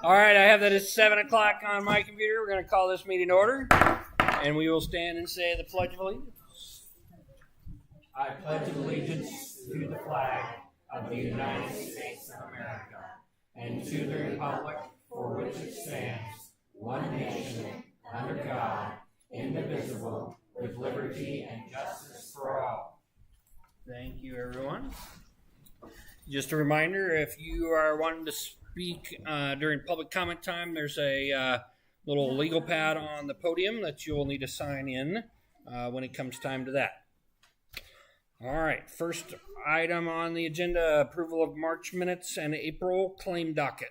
All right, I have that it's 7 o'clock on my computer. We're going to call this meeting order, and we will stand and say the Pledge of Allegiance. I pledge allegiance to the flag of the United States of America and to the republic for which it stands, one nation, under God, indivisible, with liberty and justice for all. Thank you, everyone. Just a reminder, if you are wanting to speak during public comment time, there's a little legal pad on the podium that you'll need to sign in when it comes time to that. All right, first item on the agenda, approval of March minutes and April claim docket.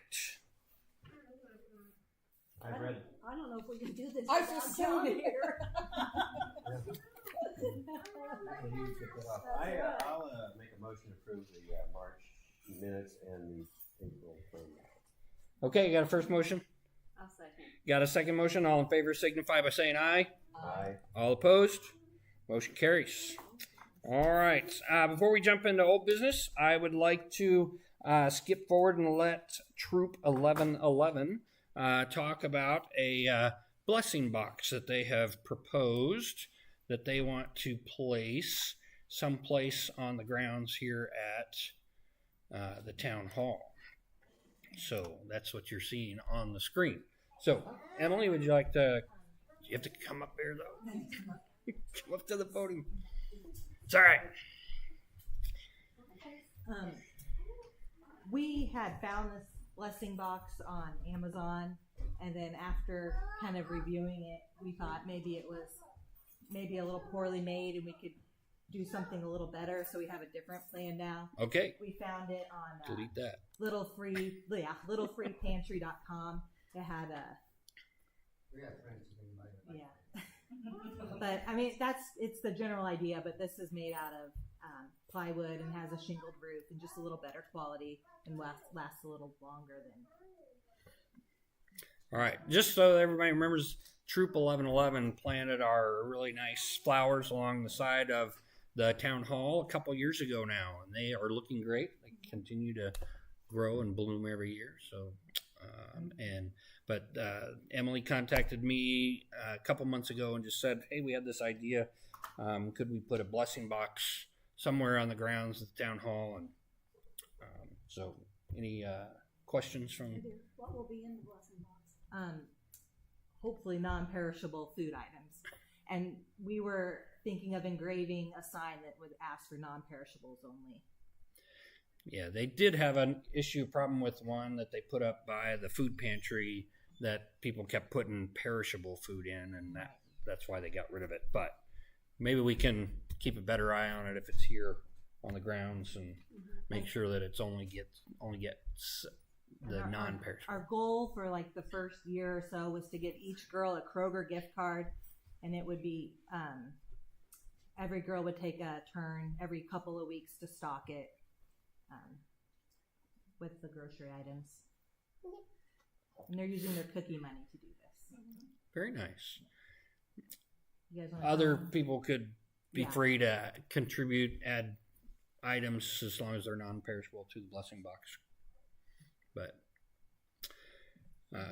I don't know if we can do this. I just down sitting here. I'll make a motion to approve the March minutes and the April claim. Okay, you got a first motion? I'll second. Got a second motion? All in favor signify by saying aye. Aye. All opposed? Motion carries. All right. Before we jump into old business, I would like to skip forward and let Troop 1111 talk about a blessing box that they have proposed that they want to place someplace on the grounds here at the town hall. So that's what you're seeing on the screen. So, Emily, would you like to? You have to come up there, though. Come up to the podium. It's all right. We had found this blessing box on Amazon, and then after kind of reviewing it, we thought maybe it was maybe a little poorly made and we could do something a little better, so we have a different plan now. Okay. We found it on Delete that. littlefreepantry.com. It had a but I mean it's the general idea, but this is made out of plywood and has a shingled roof and just a little better quality and lasts a little longer than. All right, just so everybody remembers, Troop 1111 planted our really nice flowers along the side of the town hall a couple years ago now, and they are looking great. They continue to grow and bloom every year. So, but Emily contacted me a couple months ago and just said, "Hey, we had this idea. Could we put a blessing box somewhere on the grounds of the town hall?" And so, any questions from? What will be in the blessing box? Hopefully non-perishable food items, and we were thinking of engraving a sign that would ask for non-perishables only. Yeah, they did have an problem with one that they put up by the food pantry that people kept putting perishable food in, and that's why they got rid of it. But maybe we can keep a better eye on it if it's here on the grounds and make sure that it's only gets the non-perishable. Our goal for like the first year or so was to get each girl a Kroger gift card, and it would be every girl would take a turn every couple of weeks to stock it with the grocery items. And they're using their cookie money to do this. Very nice. You guys wanna Other come? people could be free to contribute, add items as long as they're non-perishable to the blessing box. But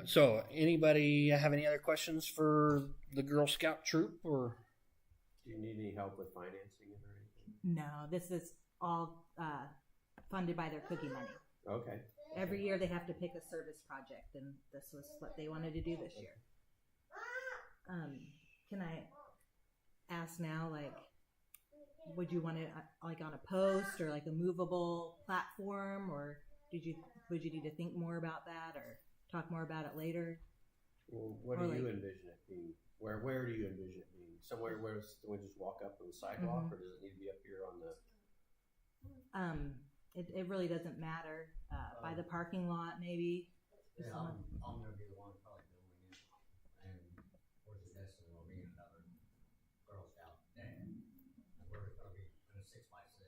so, anybody have any other questions for the Girl Scout troop, or? Do you need any help with financing it or anything? No, this is all funded by their cookie money. Okay. Every year they have to pick a service project, and this was what they wanted to do this year. Can I ask now, like, would you want it like on a post or like a movable platform, or would you need to think more about that or talk more about it later? Well, what do you envision it being? Where do you envision it being? Somewhere where we just walk up on the sidewalk, or does it need to be up here on the? It really doesn't matter. By the parking lot, maybe. Yeah, I'm gonna be the one probably building it, and we're suggesting we'll be another Girl Scout day. We're gonna be in a 6x6,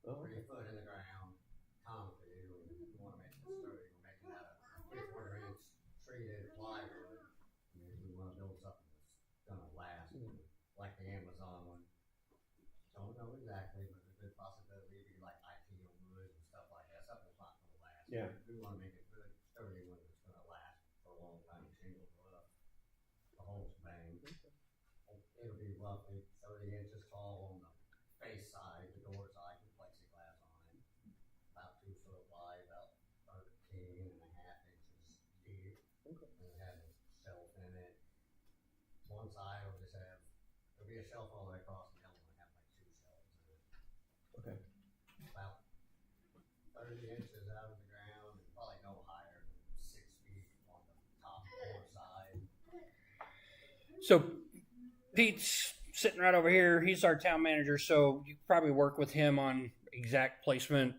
3 foot in the ground, concrete. We want to make it sturdy. We're making that a 3/4 inch treated plywood. I mean, we want to build something that's gonna last, like the Amazon one. Don't know exactly, but there's a good possibility it'd be like IKEA wood and stuff like that. Something that's not gonna last. Yeah. We want to make it good, sturdy when So Pete's sitting right over here. He's our town manager, so you probably work with him on exact placement.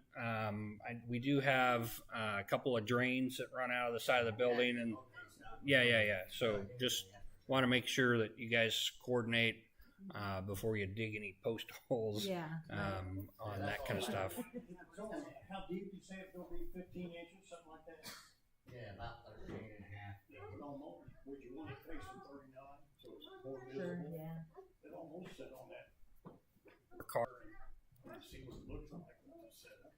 We do have a couple of drains that run out of the side of the building, and yeah. So just want to make sure that you guys coordinate before you dig any post holes Yeah. on that kind of stuff. So, how deep you say it's gonna be, 15 inches, something like that? Yeah, about 13 and a half. It almost, would you want it facing 39, so it's more Sure. visible? Yeah. It almost set on that Car. and see what it looks like when it's set up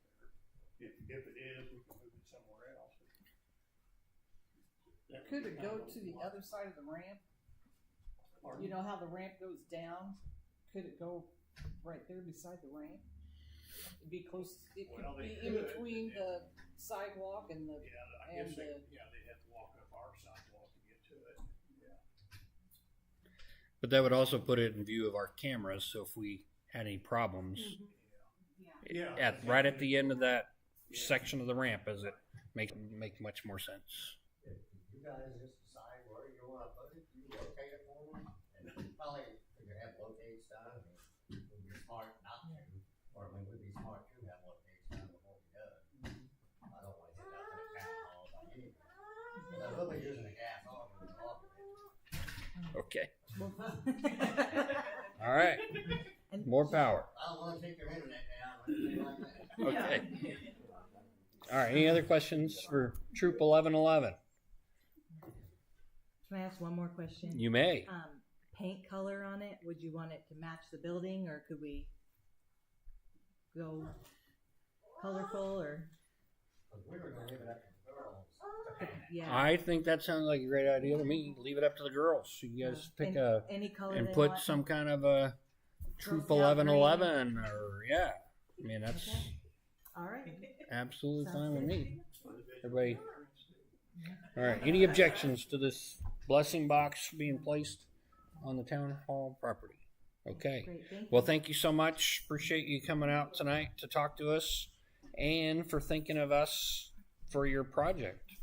there. If it is, we can move it somewhere else. That Could would it be go kind of to the a- other side of the ramp? Pardon? You know how the ramp goes down? Could it go right there beside the ramp? It'd be close, it Well, could they be in could, between yeah. the sidewalk and the, Yeah, I and guess they, the- yeah, they'd have to walk up our sidewalk to get to it, yeah. But that would also put it in view of our cameras. So if we had any problems Yeah. right at the end of that section of the ramp, as it make much more sense. If you guys just decide where you wanna put it, you locate it for me, and probably, if you have locates done, it would be smart not to, or it would be smart to have locates done before we do it. I don't wanna hit that with a town hall by any means. 'Cause I will be using a gas auger to operate. Okay. All right. More power. I don't wanna take your internet down or anything like that. Okay. All right. Any other questions for Troop 1111? Can I ask one more question? You may. Paint color on it. Would you want it to match the building, or could we go colorful? Or 'Cause we were gonna leave it up to the girls to paint. yeah, I think that sounds like a great idea to me. Leave it up to the girls. You guys pick any color and they put want. some kind of a Troop Scout 1111 or yeah. I mean that's Okay. All right. absolutely Sounds fine with good. me. Everybody. All right. Any objections to this blessing box being placed on the town hall property? Okay. Great. Thank you. Well, thank you so much. Appreciate you coming out tonight to talk to us and for thinking of us for your project.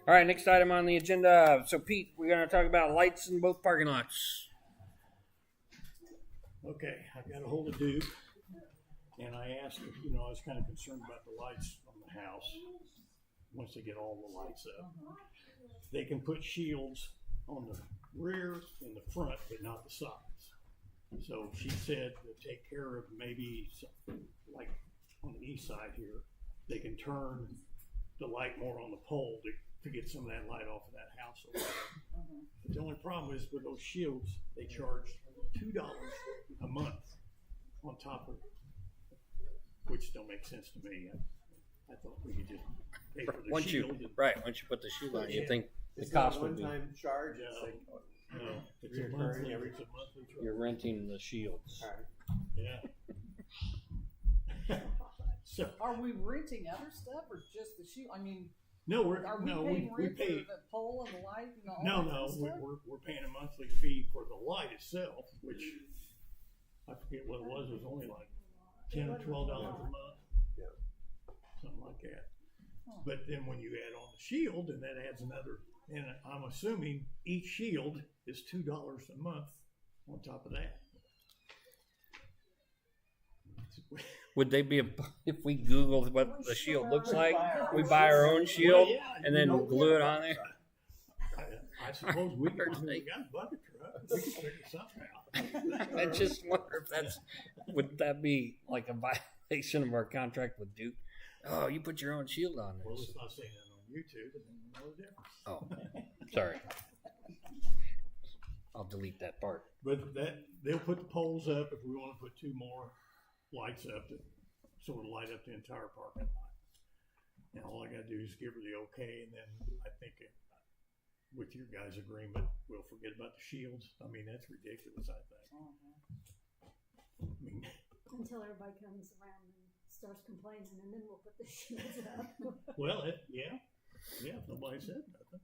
All right, next item on the agenda. So, Pete, we're going to talk about lights in both parking lots. Okay, I got a hold of Duke, and I asked him, I was kind of concerned about the lights on the house, once they get all the lights up. They can put shields on the rear and the front, but not the sides. So she said to take care of maybe, like on the east side here, they can turn the light more on the pole to get some of that light off of that house over there. But the only problem is with those shields, they charge $2 a month on top of, which don't make sense to me. I thought we could just pay for the Once shield. you put the shield on, you Yeah. think the It's not cost a would be one-time charge. No. It's like, No, it's a Reoccurring monthly, every- it's a monthly charge. you're renting the shields. all right. Yeah. So, are we renting other stuff or just the shoe? I mean, no, are we paying we rent pay, for the pole and the light and all no, that no, kind of stuff? we're paying a monthly fee for the light itself, which I forget what it was only like $10 or $12 a month. Yeah. Something like that. But then when you add on the shield, and that adds another, and I'm assuming each shield is $2 a month on top of that. Would they be if we Googled what the shield looks like? We buy our own shield Well, yeah, and then glue it on there. I suppose we got Or they- a bucket truck. We can figure something out. I just wonder if would that be like a violation of our contract with Duke? Oh, you put your own shield on Well, this. let's not say that on YouTube, and then we'll know the difference. Oh, sorry. I'll delete that part. But they'll put the poles up if we want to put two more lights up to sort of light up the entire parking lot. And all I got to do is give her the okay, and then I think with your guys' agreement, we'll forget about the shields. I mean, that's ridiculous. I think. I mean, Until everybody comes around and starts complaining, and then we'll put the shields up. well, yeah. Nobody said nothing.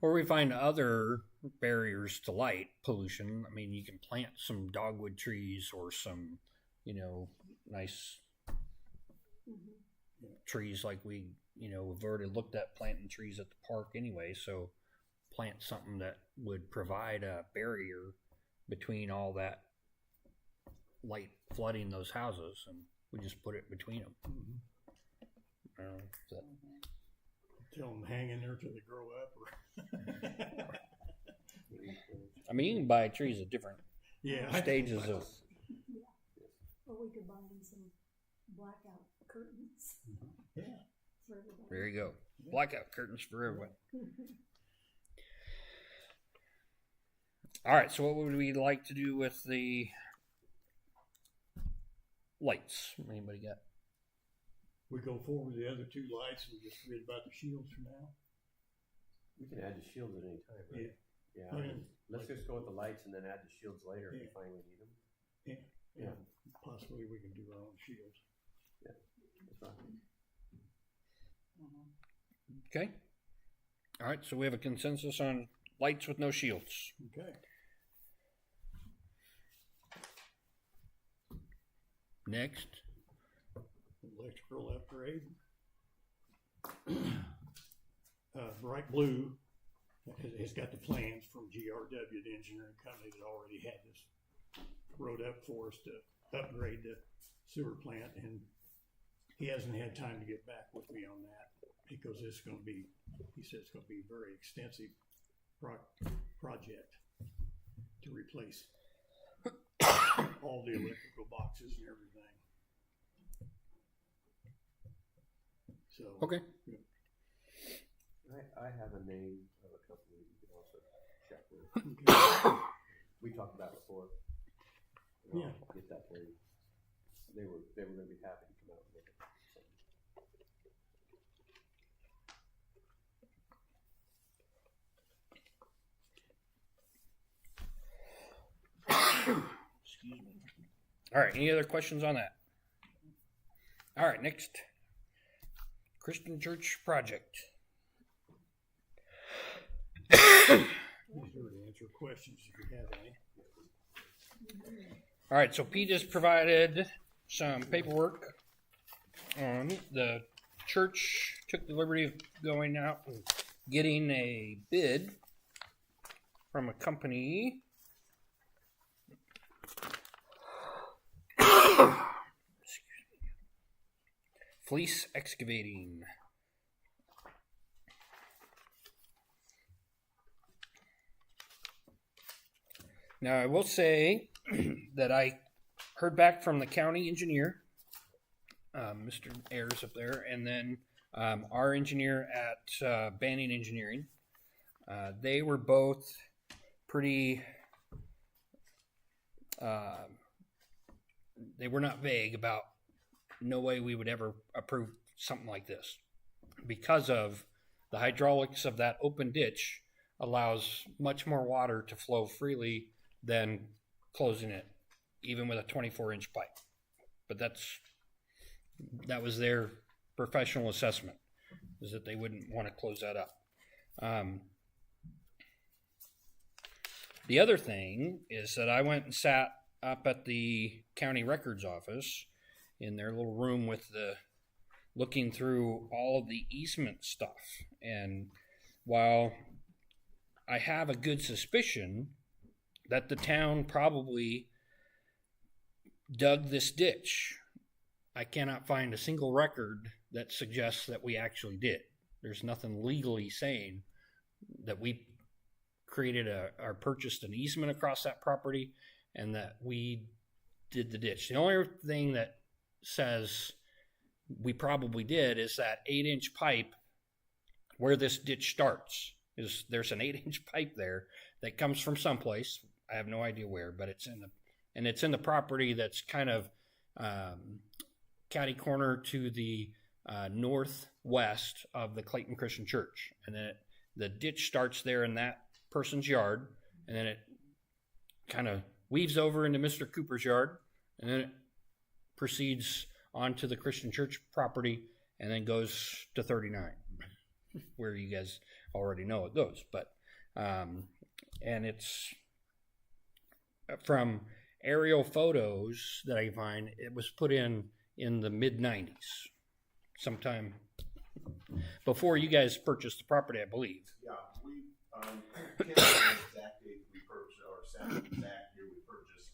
Or we find other barriers to light pollution. I mean, you can plant some dogwood trees or some, nice trees like we've already looked at planting trees at the park anyway. So plant something that would provide a barrier between all that light flooding those houses, and we just put it between them. Tell them hang in there till they grow up. I mean, you can buy trees at different stages of. Or we could buy in some blackout curtains. Yeah. For everybody. There you go. Blackout curtains for everyone. All right. So, what would we like to do with the lights? Anybody got? We go forward with the other two lights and just forget about the shields for now. We can add the shields at any time, right? Yeah. Okay. Let's just go with the lights and then add the shields later if we finally need them. Yeah. Possibly we can do our own shields. Yeah, that's fine. Okay. All right. So we have a consensus on lights with no shields. Okay. Next. Electrical upgrade. Bright Blue has got the plans from GRW, the engineering company that already had this wrote up for us to upgrade the sewer plant, and he hasn't had time to get back with me on that because it's going to be, he said it's going to be a very extensive project to replace all the electrical boxes and everything. So Okay. Yeah. I have a name of a company you can also check with. Okay. We talked about it before. Yeah. I'll get that for you. They were going to be happy to come out and look at it. Excuse me. All right. Any other questions on that? All right. Next. Christian Church project. He's here to answer questions if you have any. All right, so Pete has provided some paperwork on the church. Took the liberty of going out and getting a bid from a company. Fleece Excavating. Now, I will say that I heard back from the county engineer, Mr. Ayers up there, and then our engineer at Banning Engineering. They were both pretty, they were not vague about no way we would ever approve something like this because of the hydraulics of that open ditch allows much more water to flow freely than closing it, even with a 24-inch pipe. But that was their professional assessment, is that they wouldn't want to close that up. The other thing is that I went and sat up at the county records office in their little room with looking through all of the easement stuff. And while I have a good suspicion that the town probably dug this ditch, I cannot find a single record that suggests that we actually did. There's nothing legally saying that we created or purchased an easement across that property and that we did the ditch. The only thing that says we probably did is that 8-inch pipe where this ditch starts. There's an 8-inch pipe there that comes from someplace. I have no idea where, but it's in the property that's kind of catty corner to the northwest of the Clayton Christian Church. And then the ditch starts there in that person's yard, and then it kind of weaves over into Mr. Cooper's yard, and then it proceeds onto the Christian Church property, and then goes to 39, where you guys already know it goes. But and it's from aerial photos that I find, it was put in the mid-90s. sometime before you guys purchased the property, I believe. Yeah, we, can't remember the exact date we purchased, or exact year we purchased.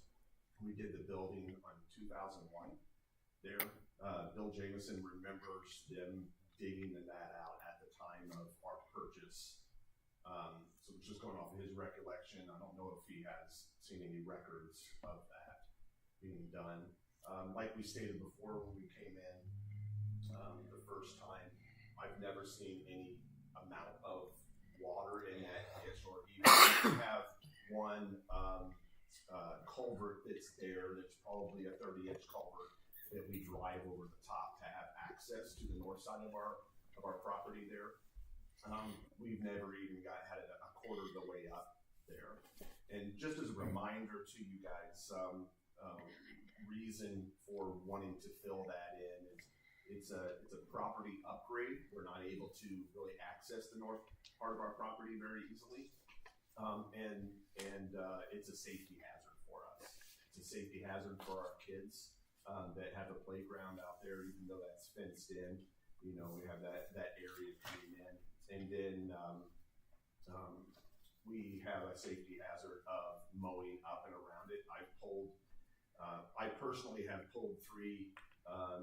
We did the building on 2001 there. Bill Jameson remembers them digging that out at the time of our purchase. So it's just going off of his recollection. I don't know if he has seen any records of that being done. Like we stated before when we came in the first time, I've never seen any amount of water in that ditch, or even we have one culvert that's there that's probably a 30-inch culvert that we drive over the top to have access to the north side of our property there. We've never even had it a quarter of the way up there. And just as a reminder to you guys, reason for wanting to fill that in is it's a property upgrade. We're not able to really access the north part of our property very easily, and it's a safety hazard for us. It's a safety hazard for our kids that have a playground out there, even though that's fenced in. You know, we have that area coming in, and then we have a safety hazard of mowing up and around it. I personally have pulled 3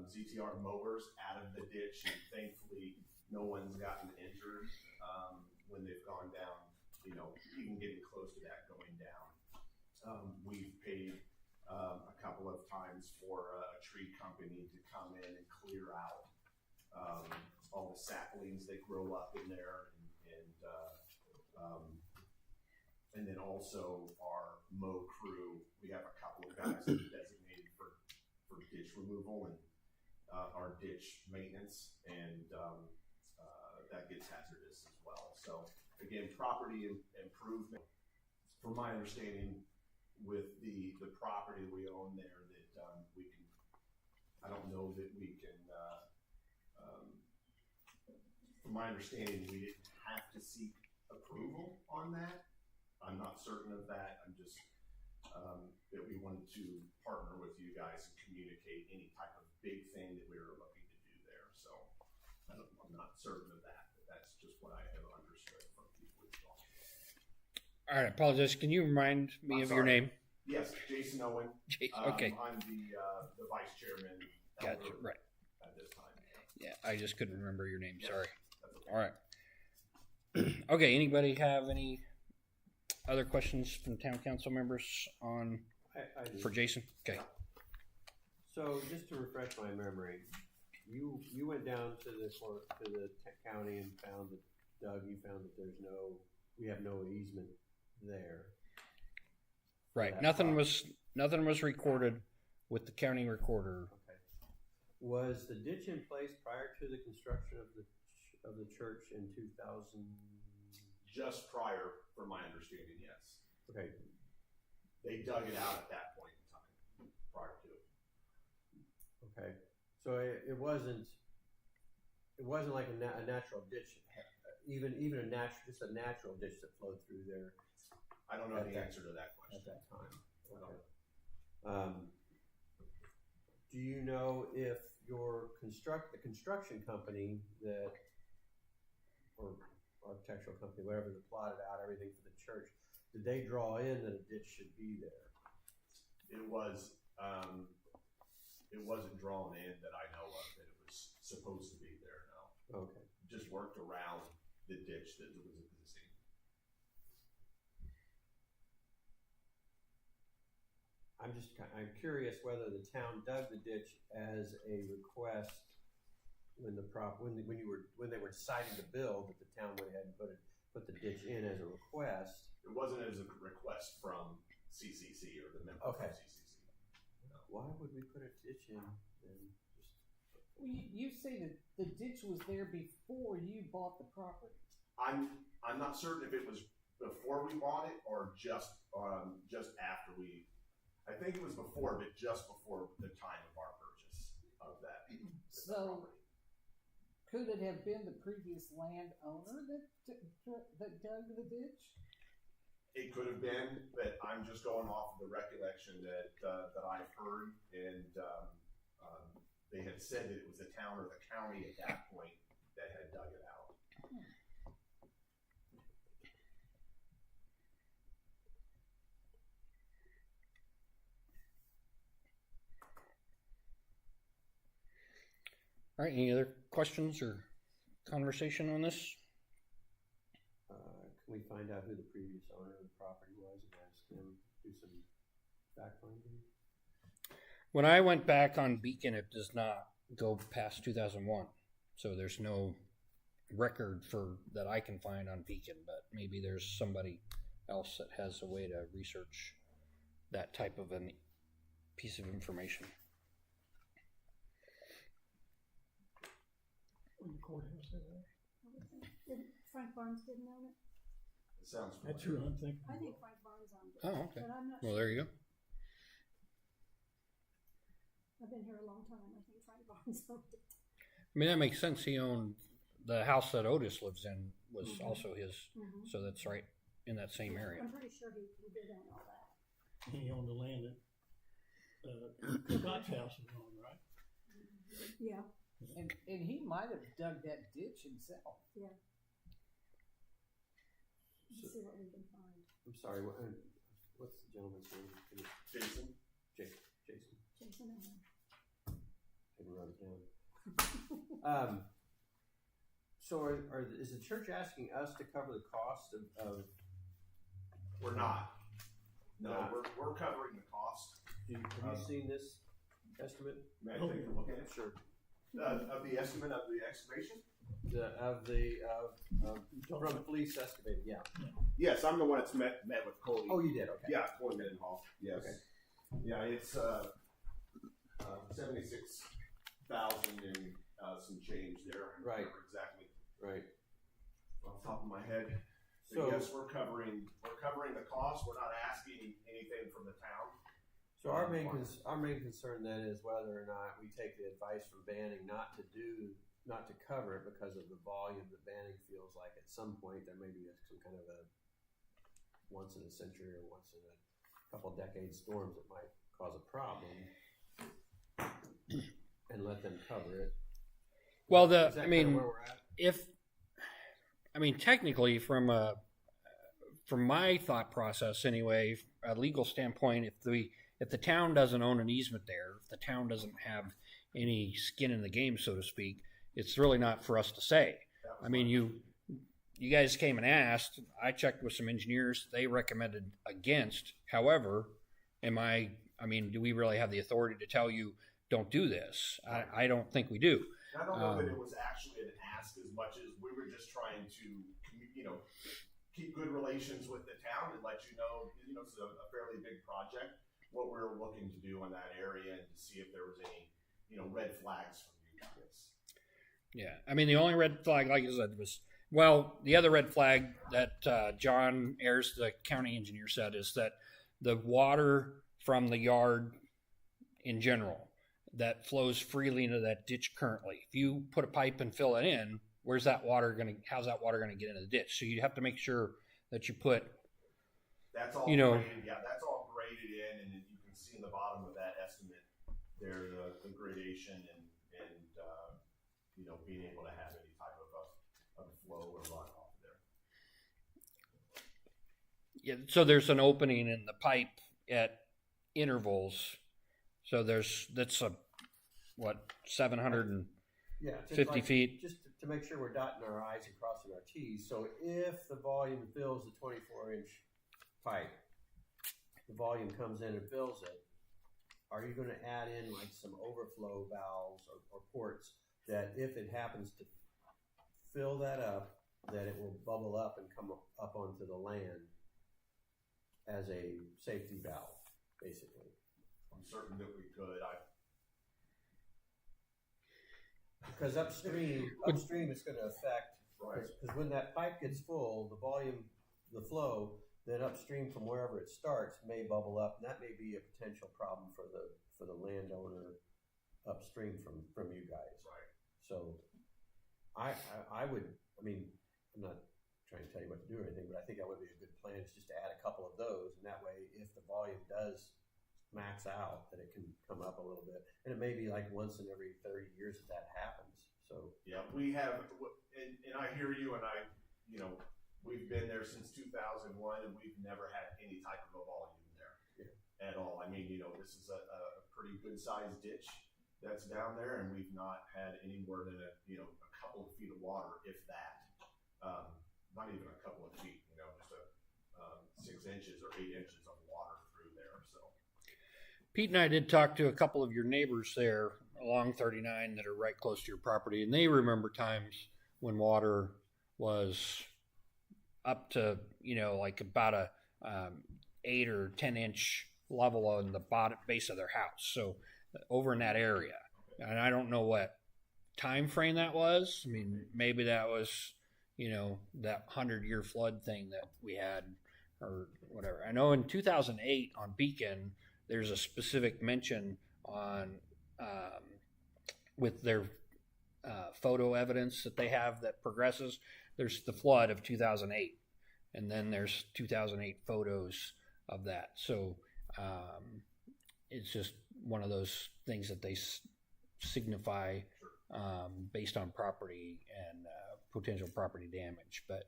ZTR mowers out of the ditch, and thankfully no one's gotten injured when they've gone down, you know, even getting close to that going down. We've paid a couple of times for a tree company to come in and clear out all the saplings that grow up in there, and then also our mow crew. We have a couple of guys that are designated for ditch removal and our ditch maintenance, and that gets hazardous as well. So again, property improvement. From my understanding, with the property we own there, that we can. I don't know that we can. From my understanding, we didn't have to seek approval on that. I'm not certain of that. I'm just that we wanted to partner with you guys and communicate any type of big thing that we were looking to do there. So I'm not certain of that, but that's just what I have understood from people we've talked to. All right, I apologize. Can you remind me of your name? Yes, Jason Owen. Okay. I'm the vice chairman. Gotcha. Right. At this time. Yeah, I just couldn't remember your name. Sorry. That's okay. All right. Okay. Anybody have any other questions from town council members for Jason? Okay. So just to refresh my memory, you went down to the county and found that Doug, you found that we have no easement there. Right. Nothing was recorded with the county recorder. Okay. Was the ditch in place prior to the construction of the church in 2000? Just prior, from my understanding, yes. Okay. They dug it out at that point in time, prior to it. Okay. So it wasn't like a natural ditch, even just a natural ditch that flowed through there. I don't know the answer to that question at that time. Okay. Do you know if the construction company or architectural company, whatever, that plotted out everything for the church, did they draw in that a ditch should be there? It wasn't drawn in that I know of that it was supposed to be there. No. Okay. Just worked around the ditch that was existing. I'm curious whether the town dug the ditch as a request when they were deciding to build, that the town went ahead and put the ditch in as a request. It wasn't as a request from CCC or the member Okay. from CCC. No. Why would we put a ditch in and just? Well, you say that the ditch was there before you bought the property. I'm not certain if it was before we bought it or just after we. I think it was before, but just before the time of our purchase of that. So, could it have been the previous landowner that dug the ditch? It could have been, but I'm just going off of the recollection that I've heard, and they had said that it was the town or the county at that point that had dug it out. All right, any other questions or conversation on this? Can we find out who the previous owner of the property was and ask them to do some fact finding? When I went back on Beacon, it does not go past 2001. So there's no record for that I can find on Beacon, but maybe there's somebody else that has a way to research that type of a piece of information. Frank Barnes didn't own it? It sounds That's familiar. who I'm thinking. I think Frank Barnes owned it. Oh, okay. But I'm not Well, sure. there you go. I've been here a long time. I think Frank Barnes owned it. I mean, that makes sense. He owned the house that Otis lives in was also his, Mhm. so that's right in that same area. I'm pretty sure he did own all that. He owned the land that Scott's house is on, right? Yeah, And he might have dug that ditch himself. yeah. Let's see what we can find. I'm sorry, what's the gentleman's name? Jason? Jason. Jason Owen. I can write it down. So is the church asking us to cover the cost of We're not. No, Not. we're covering the cost. have you seen this estimate? May I take a look at it? Sure. Of the estimate of the excavation? From police excavating, yeah. Yes, I'm the one that's met with Coley. Oh, you did, okay. Yeah, Coley Mendenhall, yes. Okay. Yeah, it's, 76,000 and, some change there. I don't Right. remember exactly Right. off the top of my head. So- But yes, we're covering the cost. We're not asking anything from the town. So our main concern then is whether or not we take the advice from Banning not to cover it because of the volume that Banning feels like at some point there may be some kind of a once in a century or once in a couple decade storms that might cause a problem, and let them cover it. Well, Is that kinda where we're at? technically from my thought process anyway, a legal standpoint, if the town doesn't own an easement there, if the town doesn't have any skin in the game, so to speak, it's really not for us to say. I mean, you guys came and asked. I checked with some engineers. They recommended against. However, do we really have the authority to tell you don't do this? I don't think we do. And I don't know that it was actually an ask as much as we were just trying to, keep good relations with the town and let you know, it's a fairly big project, what we were looking to do in that area and to see if there was any, red flags from you guys. Yeah, the only red flag, like I said, was the other red flag that John Ayers, the county engineer, said is that the water from the yard in general that flows freely into that ditch currently. If you put a pipe and fill it in, how's that water going to get into the ditch? So you have to make sure that you put, That's all graded, that's all graded in, and you can see in the bottom of that estimate there the gradation and being able to have any type of flow or runoff there. Yeah, so there's an opening in the pipe at intervals. So that's 750 Yeah, feet. Just to make sure we're dotting our I's and crossing our T's. So if the volume fills the 24-inch pipe, the volume comes in and fills it, are you going to add in like some overflow valves or ports that if it happens to fill that up, that it will bubble up and come up onto the land as a safety valve, basically? I'm certain that we could. Because upstream it's going to affect, because when that pipe gets full, the volume, the flow, then upstream from wherever it starts may bubble up, and that may be a potential problem for the landowner upstream from you guys. Right. So I would, I'm not trying to tell you what to do or anything, but I think that would be a good plan, is just to add a couple of those, and that way if the volume does max out, that it can come up a little bit. And it may be like once in every 30 years that happens. So Yeah, we have, and I hear you, and we've been there since 2001, and we've never had any type of a volume there at all. I mean, this is a pretty good sized ditch that's down there, and we've not had any more than a couple of feet of water, if that. Not even a couple of feet, just a 6 inches or 8 inches of water through there. So Pete and I did talk to a couple of your neighbors there along 39 that are right close to your property, and they remember times when water was up to like about a 8 or 10 inch level on the bottom base of their house. So over in that area, and I don't know what time frame that was. I mean, maybe that was that 100-year flood thing that we had or whatever. I know in 2008 on Beacon, there's a specific mention on with their photo evidence that they have that progresses. There's the flood of 2008, and then there's 2008 photos of that. So it's just one of those things that they signify based on property and potential property damage. But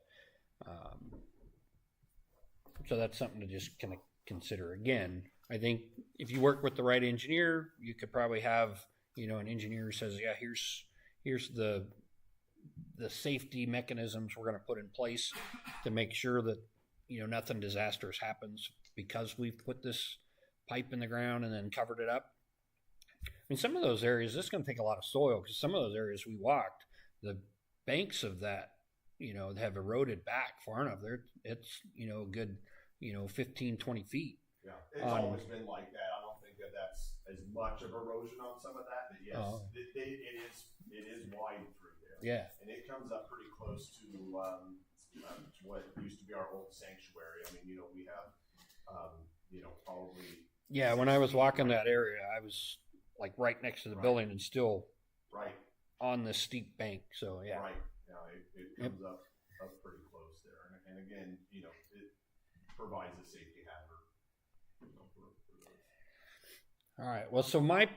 so that's something to just kind of consider. Again, I think if you work with the right engineer, you could probably have an engineer who says, yeah, here's the safety mechanisms we're going to put in place to make sure that nothing disastrous happens because we've put this pipe in the ground and then covered it up. I mean, some of those areas, this is going to take a lot of soil, because some of those areas we walked, the banks of that, have eroded back far enough. It's a good, 15, 20 feet. Yeah, it's always been like that. I don't think that that's as much of erosion on some of that, but yes, it is wide through there. Yeah, and it comes up pretty close to what used to be our old sanctuary. I mean, we have, probably. Yeah, when I was walking that area, I was like right next to the building and still right on the steep bank. So yeah, right. Yeah, it comes up pretty close there, and again, it provides a safety hazard. All right. Well, so my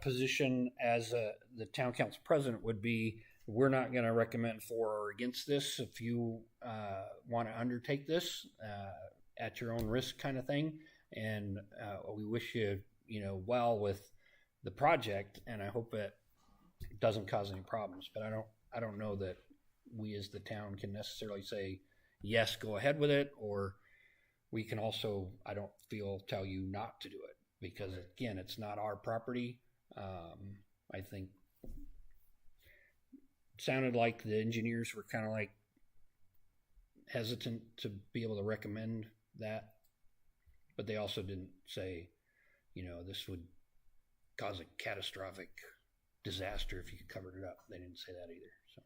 position as the town council president would be, we're not going to recommend for or against this. If you want to undertake this at your own risk, kind of thing, and we wish you well with the project, and I hope it doesn't cause any problems. But I don't know that we as the town can necessarily say yes, go ahead with it, or we can also, I don't feel, tell you not to do it, because again, it's not our property. I think it sounded like the engineers were kind of like hesitant to be able to recommend that, but they also didn't say, this would cause a catastrophic disaster if you covered it up. They didn't say that either. So,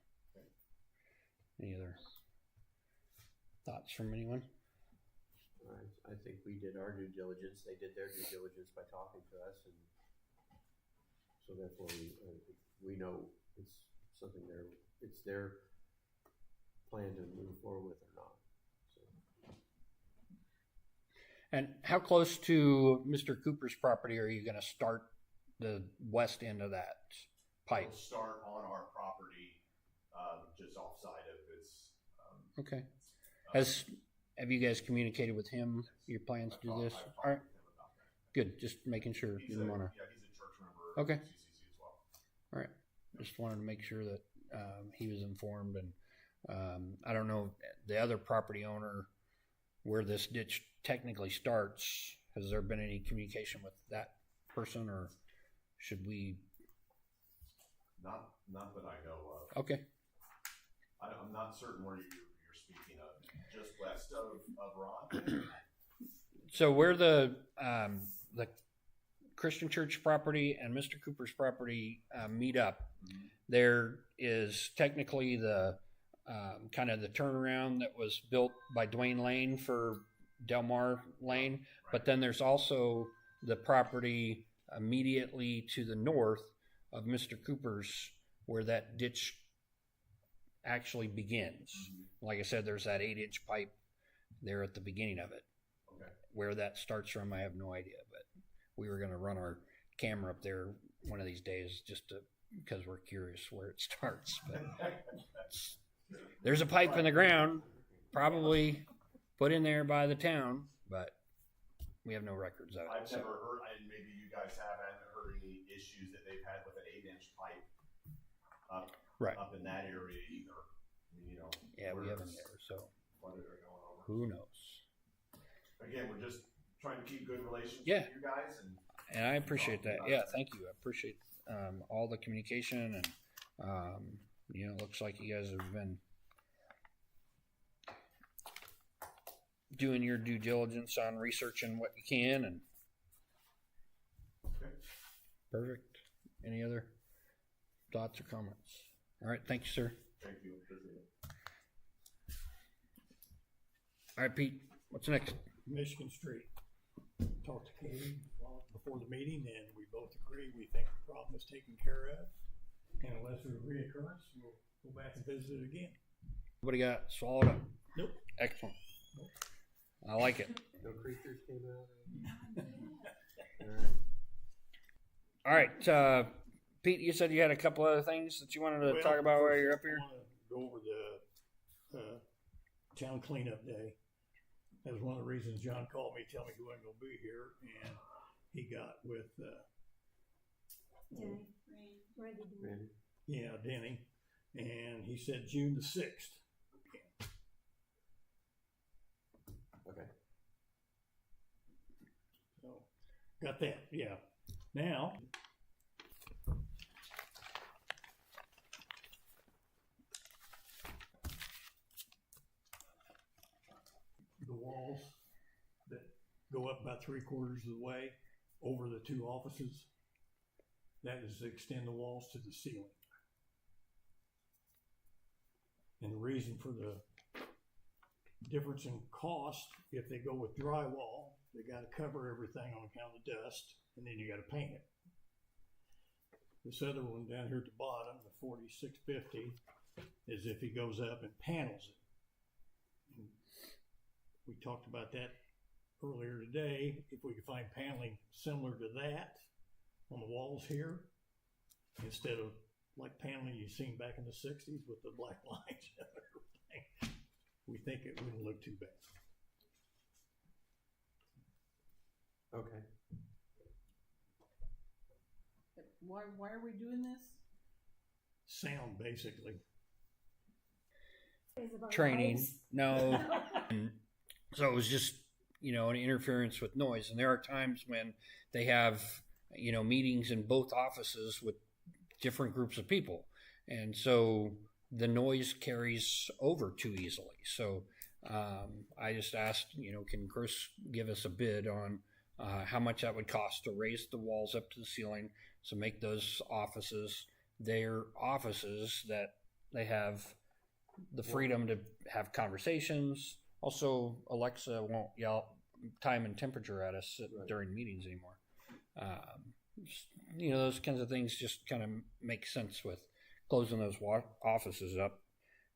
any other thoughts from anyone? I think we did our due diligence. They did their due diligence by talking to us, and so therefore we know it's something it's their plan to move forward with or not. So. And how close to Mr. Cooper's property are you going to start the west end of that pipe? We'll start on our property, just offside of his. Okay. Have you guys communicated with him your plans to do this? All right. Good. Just making sure. He's a church member. Okay. At CCC as well. All right. Just wanted to make sure that he was informed, and I don't know the other property owner where this ditch technically starts. Has there been any communication with that person, or should we? Not that I know of. Okay. I'm not certain where you're speaking of. Just west of Ron. So where the Christian Church property and Mr. Cooper's property meet up, there is technically the kind of the turnaround that was built by Dwayne Lane for Delmar Lane, but then there's also the property immediately to the north of Mr. Cooper's where that ditch actually begins. Like I said, there's that 8-inch pipe there at the beginning of it. Okay. where that starts from, I have no idea. But we were going to run our camera up there one of these days because we're curious where it starts. But there's a pipe in the ground, probably put in there by the town, but we have no records of it. I've never heard, and maybe you guys have, I haven't heard any issues that they've had with an 8-inch pipe up in that area either. You know. Yeah, we haven't either. So Flooded or going over. who knows? Again, we're just trying to keep good relations Yeah. with you guys, And I appreciate that. Yeah, thank you. I appreciate all the communication, and it looks like you guys have been doing your due diligence on researching what you can, and Okay. perfect. Any other thoughts or comments? All right, thank you, sir. Thank you. Appreciate it. All right, Pete, what's next? Michigan Street. Talked to Katie before the meeting, and we both agree we think the problem is taken care of. And unless there's a reoccurrence, we'll go back and visit it again. What do you got swallowed up? Nope. Excellent. I like it. No creatures came out? All right, Pete, you said you had a couple other things that you wanted to talk about while you're up here? I want to go over the town cleanup day. That was one of the reasons John called me, tell me he wasn't going to be here, and he got with Jenny, Randy, Denny, and he said June the 6th. Okay. So got that, yeah. Now the walls that go up about 3/4 of the way over the two offices, that is to extend the walls to the ceiling. And the reason for the difference in cost, if they go with drywall, they got to cover everything on account of the dust, and then you got to paint it. This other one down here at the bottom, the 4650, is if he goes up and panels it. And we talked about that earlier today. If we could find paneling similar to that on the walls here, instead of like paneling you've seen back in the 60s with the black lines and everything, we think it wouldn't look too bad. Okay. Why are we doing this? Sound, basically. Is about Training. lights. No. And so it was just, an interference with noise. And there are times when they have, meetings in both offices with different groups of people. And so the noise carries over too easily. So I just asked, can Chris give us a bid on how much that would cost to raise the walls up to the ceiling, so make those offices their offices that they have the freedom to have conversations. Also, Alexa won't yell time and temperature at us during meetings anymore. Those kinds of things just kind of make sense with closing those offices up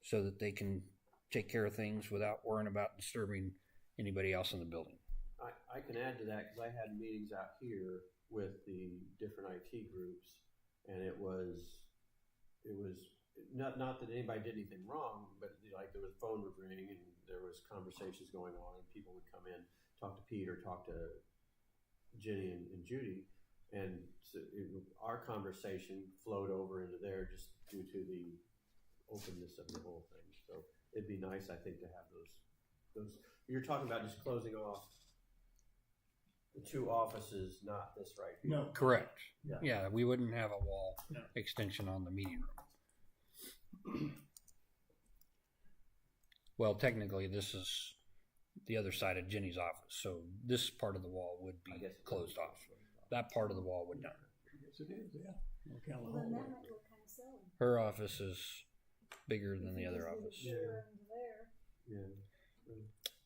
so that they can take care of things without worrying about disturbing anybody else in the building. I can add to that because I had meetings out here with the different IT groups, and it was not that anybody did anything wrong, but like there was phone would ring and there was conversations going on, and people would come in, talk to Pete or talk to Jenny and Judy, and so our conversation flowed over into there just due to the openness of the whole thing. So it'd be nice, I think, to have those. You're talking about just closing off the two offices, not this right here. No. Correct. Yeah. Yeah, we wouldn't have a wall No. extension on the meeting room. Well, technically, this is the other side of Jenny's office, so this part of the wall would be I guess closed off. That part of the wall would not. Yes, it is, yeah. On account of the Well, then hallway. that might look kind of silly. Her office is bigger than the other Just leave office. it here and there. Yeah.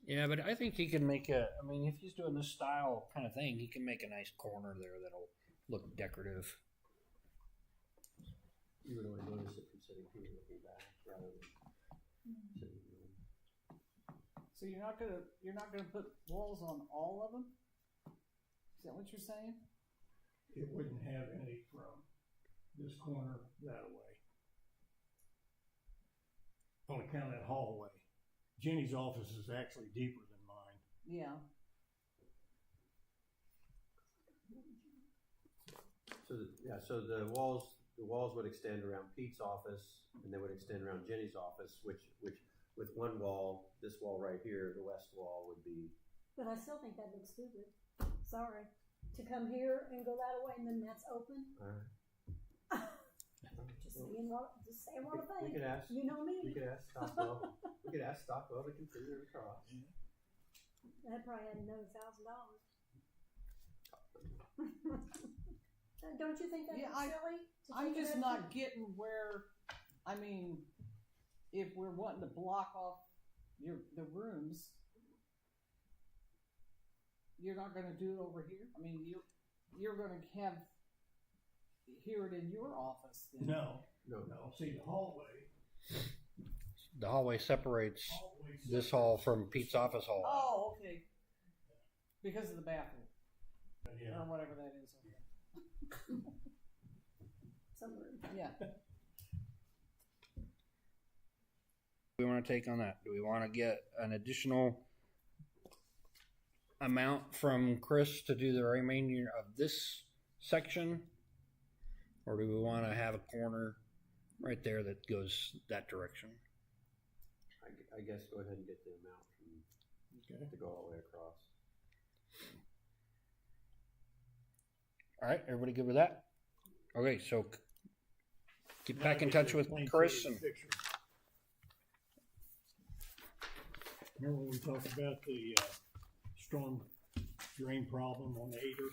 Yeah, but I think he can make if he's doing this style kind of thing, he can make a nice corner there that'll look decorative. You would only notice it from sitting here looking back rather than sitting here. So you're not gonna put walls on all of them? Is that what you're saying? It wouldn't have any from this corner that way. On account of that hallway. Jenny's office is actually deeper than mine. Yeah. So the walls would extend around Pete's office, and they would extend around Jenny's office, which with one wall, this wall right here, the west wall would be. But I still think that looks stupid. Sorry. To come here and go that way and then that's open. Just saying what I We think. could ask. You know me. We could ask Stockwell. We could ask Stockwell to consider it across. That probably had another $1,000. Don't you think that's Yeah, silly? to I'm take it just up not getting where, I mean, if we're wanting to block off the rooms, you're not gonna do it over here? I mean, you're gonna hear it in your office then? No. No. See, the hallway separates this hall from Pete's office hall. Oh, okay. Because of the bathroom, Yeah. or whatever that is. somewhere? Yeah. We want to take on that? Do we want to get an additional amount from Chris to do the remainder of this section? Or do we want to have a corner right there that goes that direction? I guess go ahead and get the amount from to go all the way across. All right, everybody good with that? Okay, so get back in touch with Chris and remember when we talked about the storm drain problem on the Ader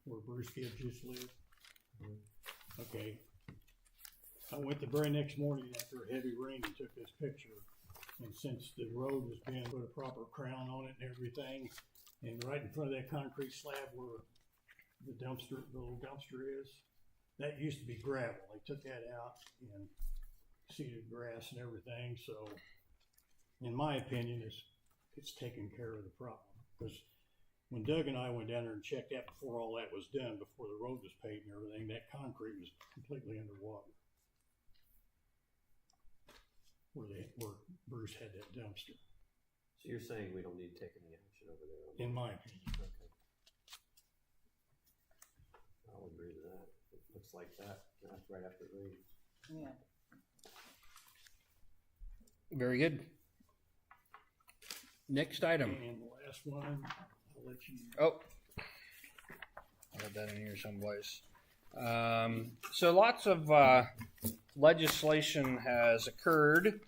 where Bruce Gibbs used to live? Okay. I went the very next morning after a heavy rain and took this picture. And since the road has been put a proper crown on it and everything, and right in front of that concrete slab where the little dumpster is, that used to be gravel. They took that out and seeded grass and everything. So, in my opinion, it's taking care of the problem. Because when Doug and I went down there and checked that before all that was done, before the road was paved and everything, that concrete was completely underwater. Where Bruce had that dumpster. So you're saying we don't need to take any action over there? In my opinion. Okay. I'll agree to that. It looks like that. That's right after it rains. Yeah. very good. Next item. And the last one, I'll let you. Oh, I got that in here someplace. So lots of legislation has occurred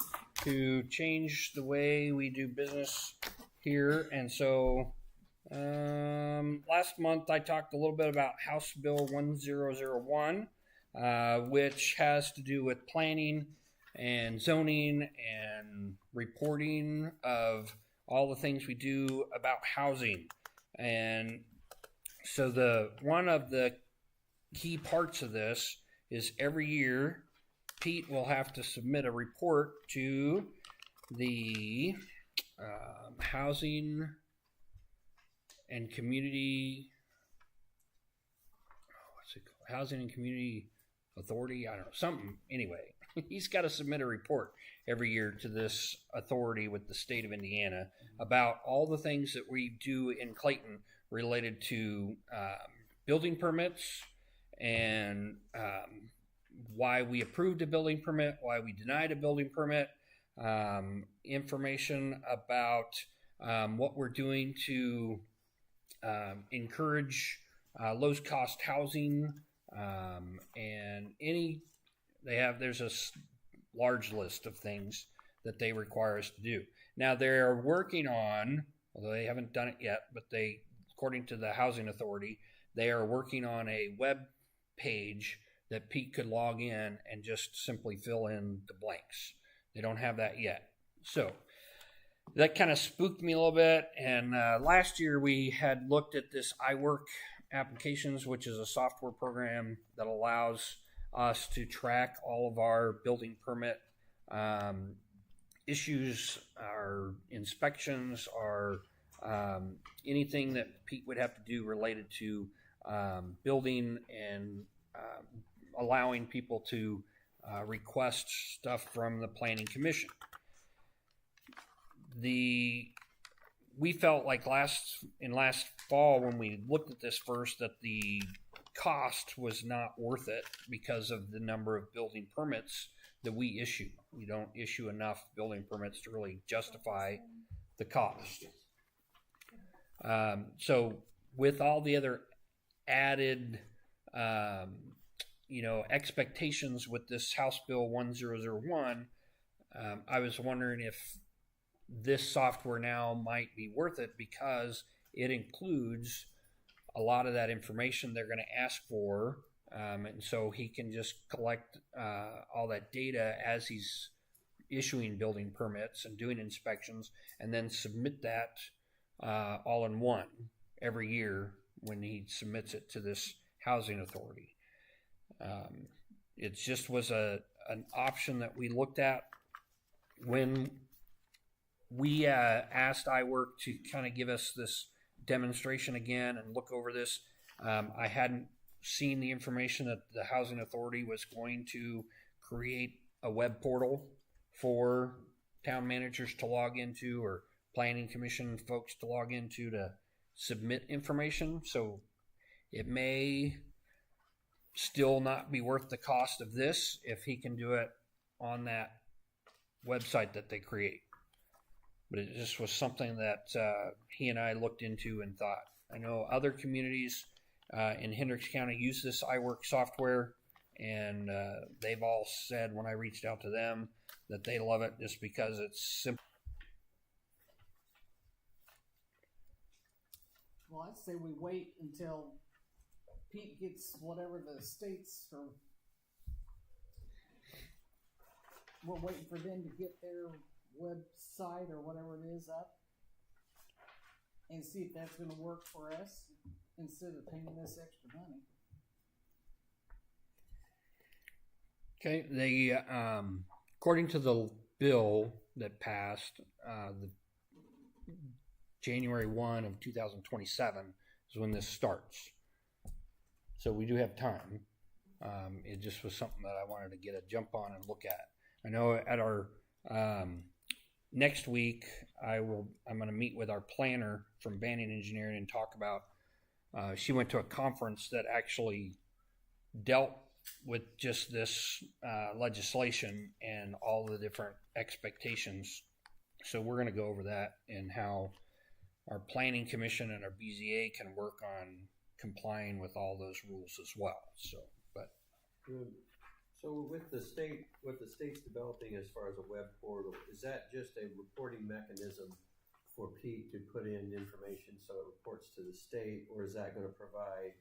to change the way we do business here. And so last month I talked a little bit about House Bill 1001, which has to do with planning and zoning and reporting of all the things we do about housing. And so one of the key parts of this is every year Pete will have to submit a report to the Housing and Community Housing and Community Authority, I don't know, something. Anyway, he's got to submit a report every year to this authority with the state of Indiana about all the things that we do in Clayton related to building permits and why we approved a building permit, why we denied a building permit, information about what we're doing to encourage low-cost housing, and there's a large list of things that they require us to do. Now they're working on, although they haven't done it yet, but according to the Housing Authority, they are working on a web page that Pete could log in and just simply fill in the blanks. They don't have that yet. So that kind of spooked me a little bit. And last year we had looked at this iWork Applications, which is a software program that allows us to track all of our building permit issues, our inspections, our anything that Pete would have to do related to building and allowing people to request stuff from the Planning Commission. We felt like last fall when we looked at this first that the cost was not worth it because of the number of building permits that we issue. We don't issue enough building permits to really justify the cost. So with all the other added, expectations with this House Bill 1001, I was wondering if this software now might be worth it because it includes a lot of that information they're going to ask for. And so he can just collect all that data as he's issuing building permits and doing inspections, and then submit that all in one every year when he submits it to this housing authority. It just was an option that we looked at when we asked iWork to kind of give us this demonstration again and look over this. I hadn't seen the information that the housing authority was going to create a web portal for town managers to log into, or planning commission folks to log into to submit information. So it may still not be worth the cost of this if he can do it on that website that they create. But it just was something that he and I looked into and thought. I know other communities in Hendricks County use this iWork software, and they've all said when I reached out to them that they love it just because it's simple. Well, I'd say we wait until Pete gets whatever the states are. We're waiting for them to get their website or whatever it is up, and see if that's going to work for us instead of paying this extra money. Okay, they according to the bill that passed, the January 1 of 2027 is when this starts. So we do have time. It just was something that I wanted to get a jump on and look at. I know at our next week I'm going to meet with our planner from Banyan Engineering and talk about. She went to a conference that actually dealt with just this legislation and all the different expectations. So we're going to go over that and how our planning commission and our BZA can work on complying with all those rules as well. So with the state, what the state's developing as far as a web portal, is that just a reporting mechanism for Pete to put in information so it reports to the state, or is that going to provide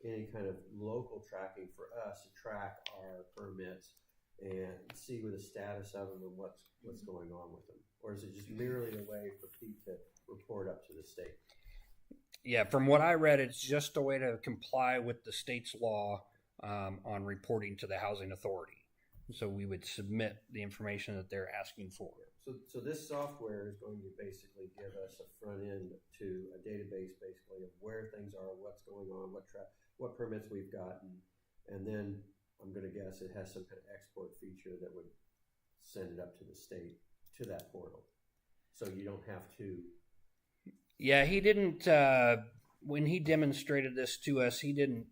any kind of local tracking for us to track our permits and see what the status of them and what's going on with them? Or is it just merely a way for Pete to report up to the state? Yeah, from what I read, it's just a way to comply with the state's law on reporting to the housing authority. So we would submit the information that they're asking for. So this software is going to basically give us a front end to a database, basically, of where things are, what's going on, what permits we've gotten, and then I'm going to guess it has some kind of export feature that would send it up to the state, to that portal. So you don't have to. Yeah, he didn't, when he demonstrated this to us, he didn't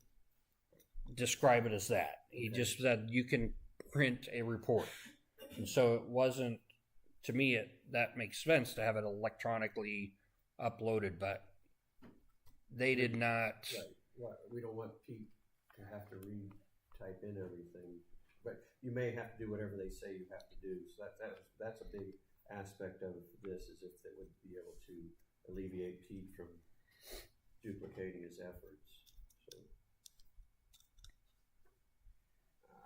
describe it as that. He just said you can print a report. And so it wasn't, to me, that makes sense to have it electronically uploaded, but they did not. Right. We don't want Pete to have to type in everything, but you may have to do whatever they say you have to do. So that's a big aspect of this, is if they would be able to alleviate Pete from duplicating his efforts. So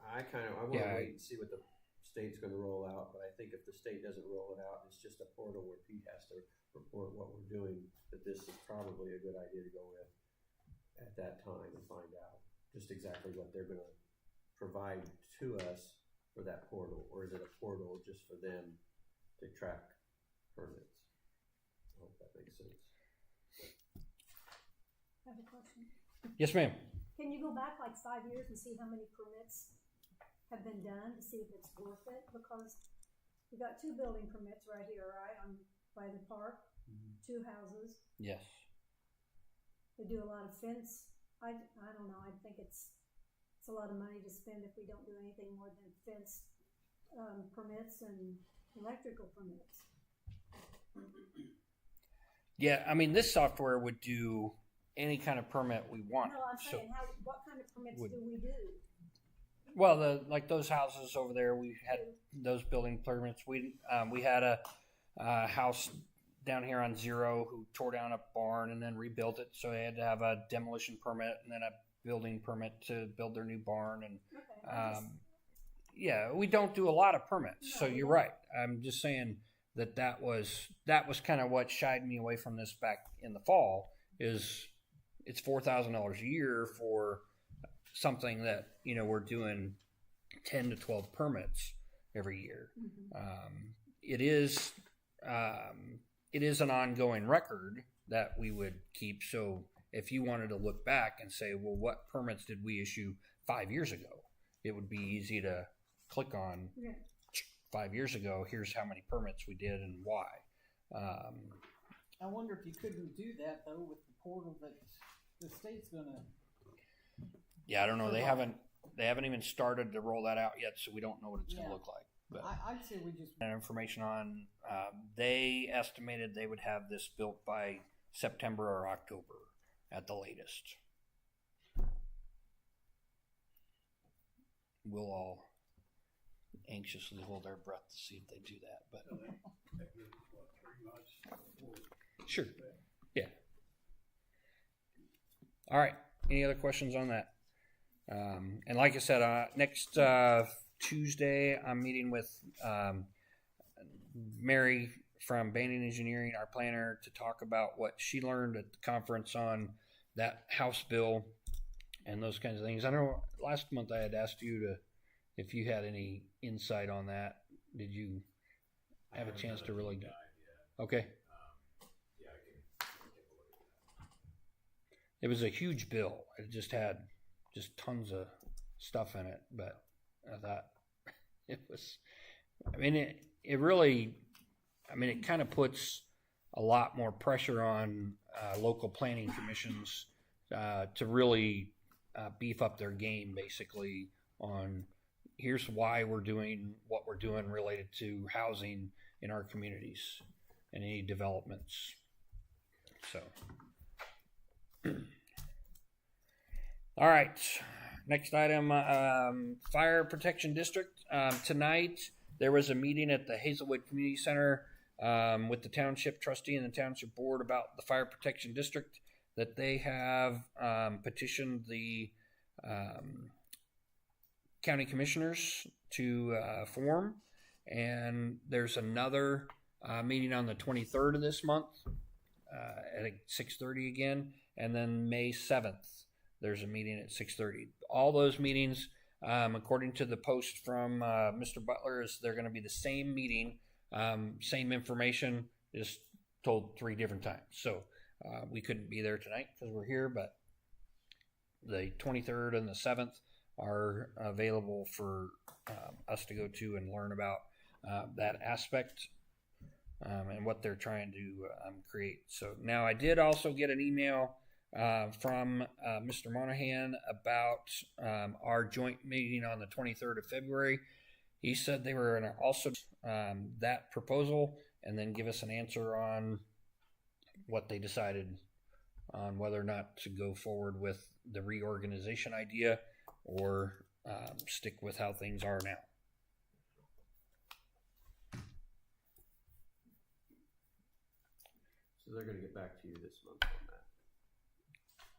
I want to wait and see what the state's going to roll out, but I think if the state doesn't roll it out, it's just a portal where Pete has to report what we're doing, that this is probably a good idea to go with at that time and find out just exactly what they're going to provide to us for that portal, or is it a portal just for them to track permits. I hope that makes sense. I have a question. Yes, ma'am. Can you go back like 5 years and see how many permits have been done to see if it's worth it? Because we got 2 building permits right here, right, on by the park, 2 houses. Yes. They do a lot of fence. I don't know. I think it's a lot of money to spend if we don't do anything more than fence permits and electrical permits. Yeah, I mean, this software would do any kind of permit we want. No, I'm saying, what kind of permits would- do we do? Well, like those houses over there, we had those building permits. We had a house down here on Zero who tore down a barn and then rebuilt it, so they had to have a demolition permit and then a building permit to build their new barn. And Okay. yeah, we don't do a lot of permits, so No, we you're don't. right. I'm just saying that was kind of what shied me away from this back in the fall. Is it's $4,000 a year for something that we're doing 10 to 12 permits every year. It is an ongoing record that we would keep. So if you wanted to look back and say, well, what permits did we issue 5 years ago? It would be easy to click on. Yeah. 5 years ago, here's how many permits we did and why. I wonder if you couldn't do that though with the portal that the state's gonna. Yeah, I don't know. They haven't even started to roll that out yet, so we don't know what it's going to look like. But I'd say we just. that information on, they estimated they would have this built by September or October at the latest. We'll all anxiously hold our breath to see if they do that. But That gives us, what, 3 months before sure, yeah. All right. Any other questions on that? And like I said, next Tuesday, I'm meeting with Mary from Banning Engineering, our planner, to talk about what she learned at the conference on that House bill and those kinds of things. I know last month I had asked you if you had any insight on that. Did you have a chance to really? Okay. It was a huge bill. It just had tons of stuff in it, but I thought it was. I mean, it really. I mean, it kind of puts a lot more pressure on local planning commissions to really beef up their game, basically, on here's why we're doing what we're doing related to housing in our communities and any developments. So. All right. Next item, Fire Protection District. Tonight, there was a meeting at the Hazelwood Community Center with the township trustee and the township board about the Fire Protection District that they have petitioned the county commissioners to form. And there's another meeting on the 23rd of this month at 6:30 again. And then May 7th, there's a meeting at 6:30. All those meetings, according to the post from Mr. Butler, is they're going to be the same meeting, same information, just told 3 different times. So we couldn't be there tonight because we're here, but the 23rd and the 7th are available for us to go to and learn about that aspect and what they're trying to create. So now I did also get an email from Mr. Monahan about our joint meeting on the 23rd of February. He said they were going to also that proposal and then give us an answer on what they decided on whether or not to go forward with the reorganization idea or stick with how things are now. So they're going to get back to you this month on that.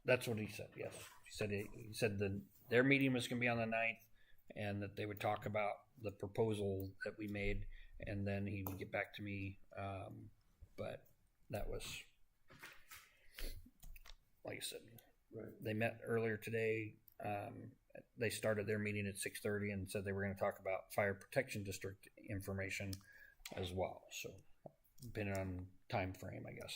That's what he said. Yes, he said their meeting was going to be on the 9th, and that they would talk about the proposal that we made, and then he would get back to me. But that was, like I said, right. They met earlier today. They started their meeting at 6:30 and said they were going to talk about fire protection district information as well. So, depending on time frame, I guess.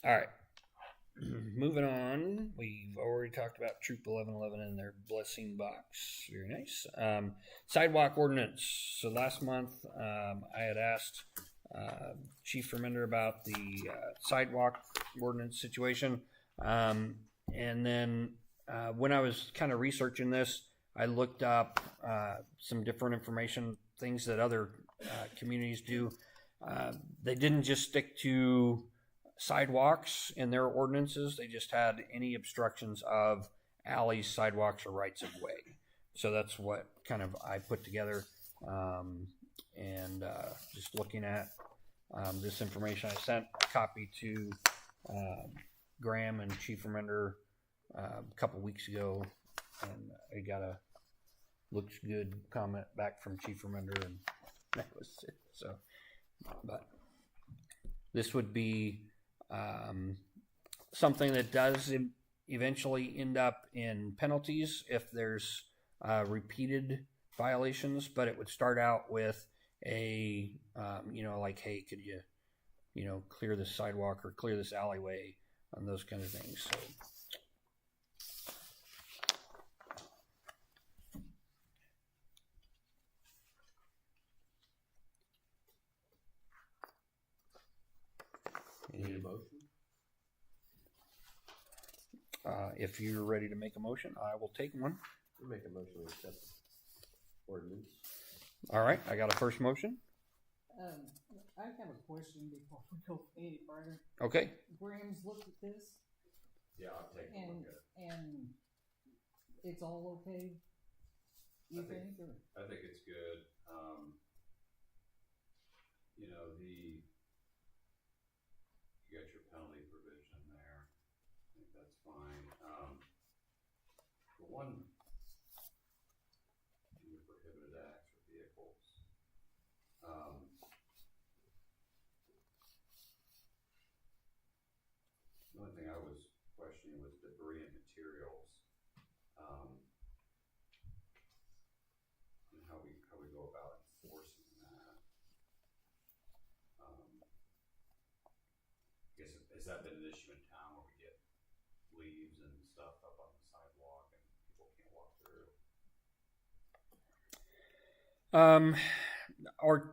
All right. Moving on, we've already talked about Troop 1111 and their blessing box. Very nice. Sidewalk ordinance. So last month, I had asked Chief Remender about the sidewalk ordinance situation. And then when I was kind of researching this, I looked up some different information, things that other communities do. They didn't just stick to sidewalks in their ordinances. They just had any obstructions of alleys, sidewalks, or rights of way. So that's what kind of I put together. And just looking at this information, I sent a copy to Graham and Chief Remender a couple weeks ago, and I got a looks good comment back from Chief Remender, and that was it. So, but this would be something that does eventually end up in penalties if there's repeated violations, but it would start out with a like, hey, could you clear this sidewalk or clear this alleyway, and those kind of things. So You need a motion? if you're ready to make a motion, I will take one. We'll make a motion to accept ordinance. All right, I got a first motion. I have a question before we go any further. Okay. Graham's looked at this Yeah, I'll take a look at it. and it's all okay, you I think- think, or? I think it's good. You got your penalty provision there. I think that's fine. The one, the prohibited acts for vehicles. The only thing I was questioning was debris and materials. And how we go about enforcing that. I guess, has that been an issue in town where we get leaves and stuff up on the sidewalk and people can't walk through? Or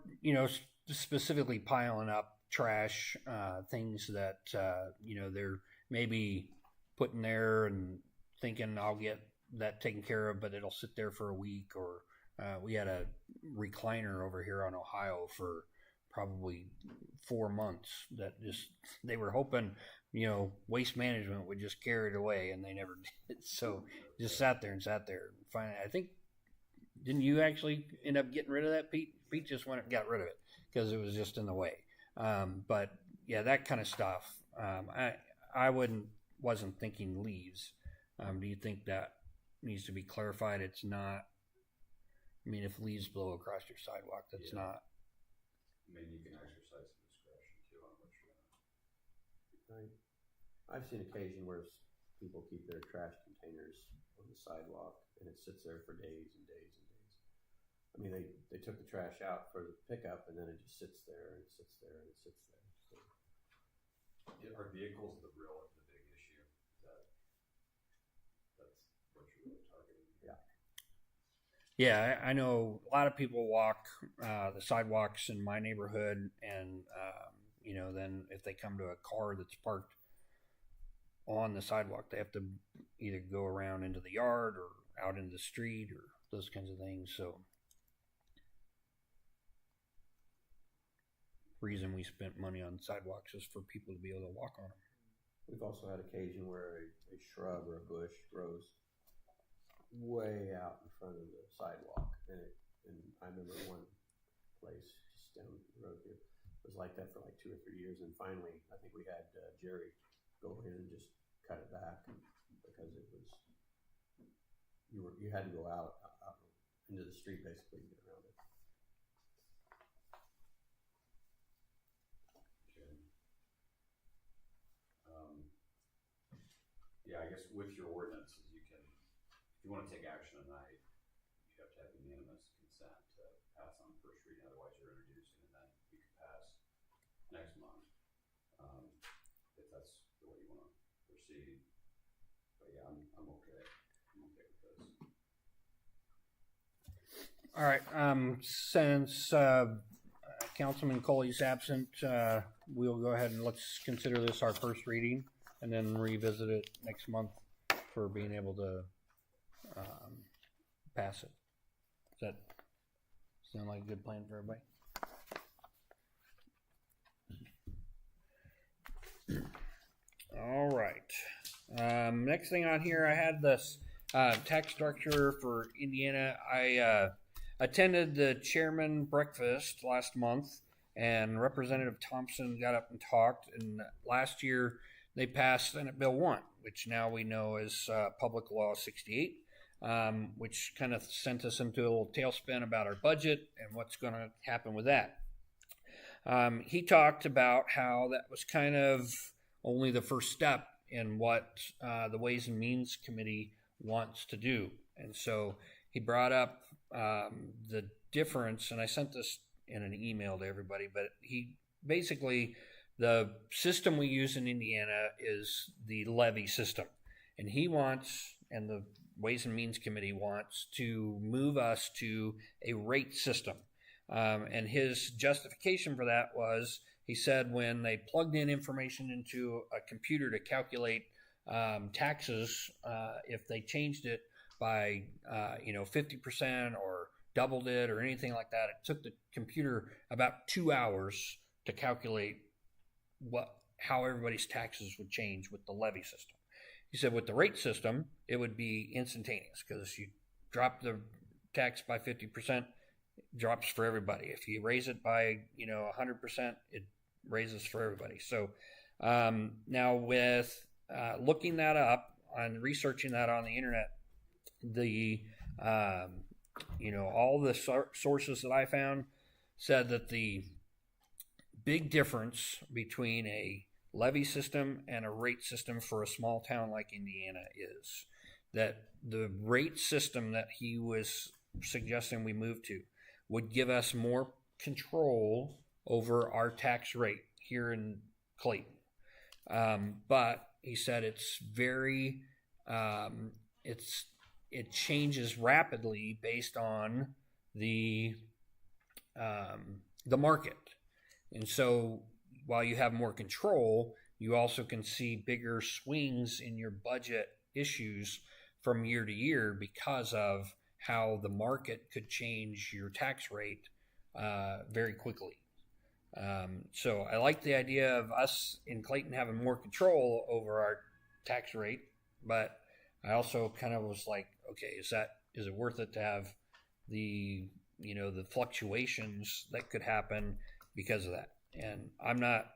specifically piling up trash, things that they're maybe putting there and thinking I'll get that taken care of, but it'll sit there for a week. Or we had a recliner over here on Ohio for probably 4 months that just they were hoping Waste Management would just carry it away, and they never did. So just sat there. Finally, I think, didn't you actually end up getting rid of that, Pete? Pete just went and got rid of it because it was just in the way. But yeah, that kind of stuff. I wasn't thinking leaves. Do you think that needs to be clarified? It's not. I mean, if leaves blow across your sidewalk, that's not. I mean, you can exercise some discretion too on what you're Right. I've seen occasion where people keep their trash containers on the sidewalk and it sits there for days and days and days. I mean, they took the trash out for the pickup and then it just sits there and it sits there and it sits there. So. Are vehicles the big issue? That's what you're really targeting? Yeah. Yeah, I know a lot of people walk the sidewalks in my neighborhood, and then if they come to a car that's parked on the sidewalk, they have to either go around into the yard or out into the street or those kinds of things. So, reason we spent money on sidewalks is for people to be able to walk on them. We've also had occasion where a shrub or a bush grows way out in front of the sidewalk, and I remember one place just down the road here was like that for like 2 or 3 years, and finally I think we had Jerry go in and just cut it back because it was you had to go out into the street basically to get around it. Yeah, I guess with your ordinances, you can, if you want to take action tonight, next month, if that's the way you wanna proceed. But yeah, I'm okay. I'm okay with this. All right. Since Councilman Coley's absent, we'll go ahead and let's consider this our first reading, and then revisit it next month for being able to pass it. Does that sound like a good plan for everybody? All right. Next thing on here, I had this tax structure for Indiana. I attended the chairman breakfast last month, and Representative Thompson got up and talked. And last year, they passed Senate Bill 1, which now we know is Public Law 68, which kind of sent us into a little tailspin about our budget and what's going to happen with that. He talked about how that was kind of only the first step in what the Ways and Means Committee wants to do. And so he brought up the difference, and I sent this in an email to everybody, but he basically, the system we use in Indiana is the levy system. And he wants, and the Ways and Means Committee wants, to move us to a rate system. And his justification for that was, he said when they plugged in information into a computer to calculate taxes, if they changed it by 50% or doubled it or anything like that, it took the computer about 2 hours to calculate how everybody's taxes would change with the levy system. He said with the rate system, it would be instantaneous, because you drop the tax by 50%, it drops for everybody. If you raise it by 100%, it raises for everybody. So now with looking that up and researching that on the internet, the all the sources that I found said that the big difference between a levy system and a rate system for a small town like Indiana is that the rate system that he was suggesting we move to would give us more control over our tax rate here in Clayton. But he said it's very, it changes rapidly based on the market. And so while you have more control, you also can see bigger swings in your budget issues from year to year because of how the market could change your tax rate very quickly. So I like the idea of us in Clayton having more control over our tax rate, but I also kind of was like, okay, is it worth it to have the fluctuations that could happen because of that? And I'm not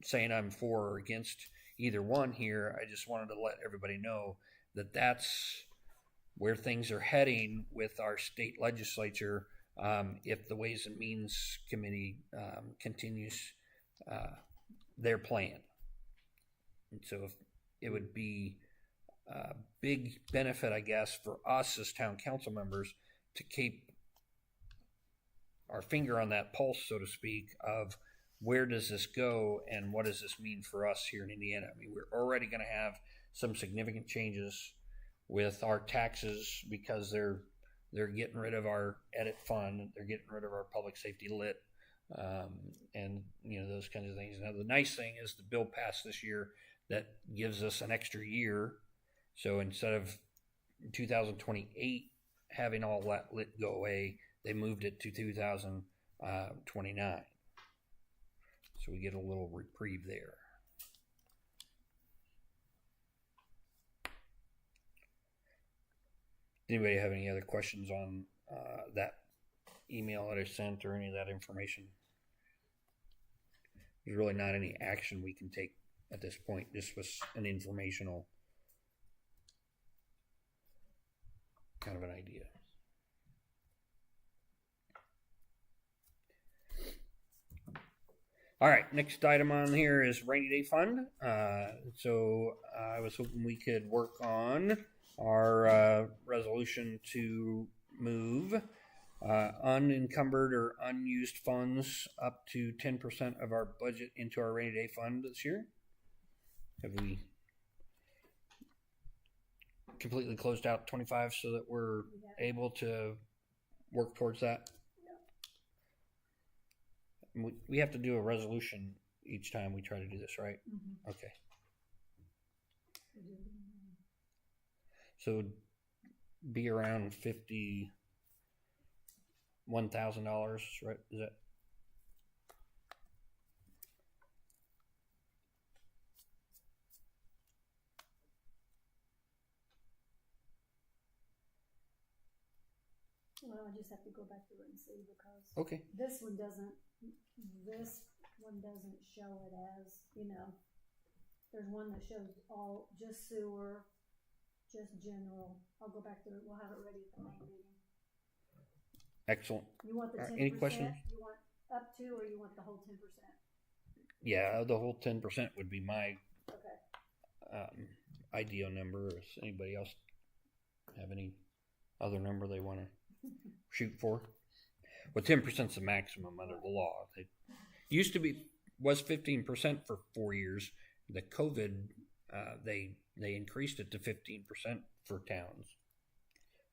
saying I'm for or against either one here. I just wanted to let everybody know that that's where things are heading with our state legislature if the Ways and Means Committee continues their plan. And so it would be a big benefit, I guess, for us as town council members to keep our finger on that pulse, so to speak, of where does this go and what does this mean for us here in Indiana? I mean, we're already going to have some significant changes with our taxes because they're getting rid of our edit fund, they're getting rid of our public safety lit, and those kinds of things. Now, the nice thing is the bill passed this year that gives us an extra year. So instead of 2028 having all that lit go away, they moved it to 2029. So we get a little reprieve there. Anybody have any other questions on that email that I sent or any of that information? There's really not any action we can take at this point. This was an informational kind of an idea. All right, next item on here is rainy day fund. So I was hoping we could work on our resolution to move unencumbered or unused funds up to 10% of our budget into our rainy day fund this year. Have we completely closed out 25 so that we're able to work towards that? We have to do a resolution each time we try to do this, right? Mm-hmm. Okay. So be around $51,000, right? Is that? Well, I just have to go back through it and see because Okay. this one doesn't show it as, there's one that shows all, just sewer, just general. I'll go back through it. We'll have it ready at the main meeting. Excellent. You want the 10%? Any questions? You want up to, or you want the whole 10%? Yeah, the whole 10% would be my Okay. ideal number. Does anybody else have any other number they want to shoot for? Well, 10% is the maximum under the law. It used to was 15% for 4 years. The COVID, they increased it to 15% for towns,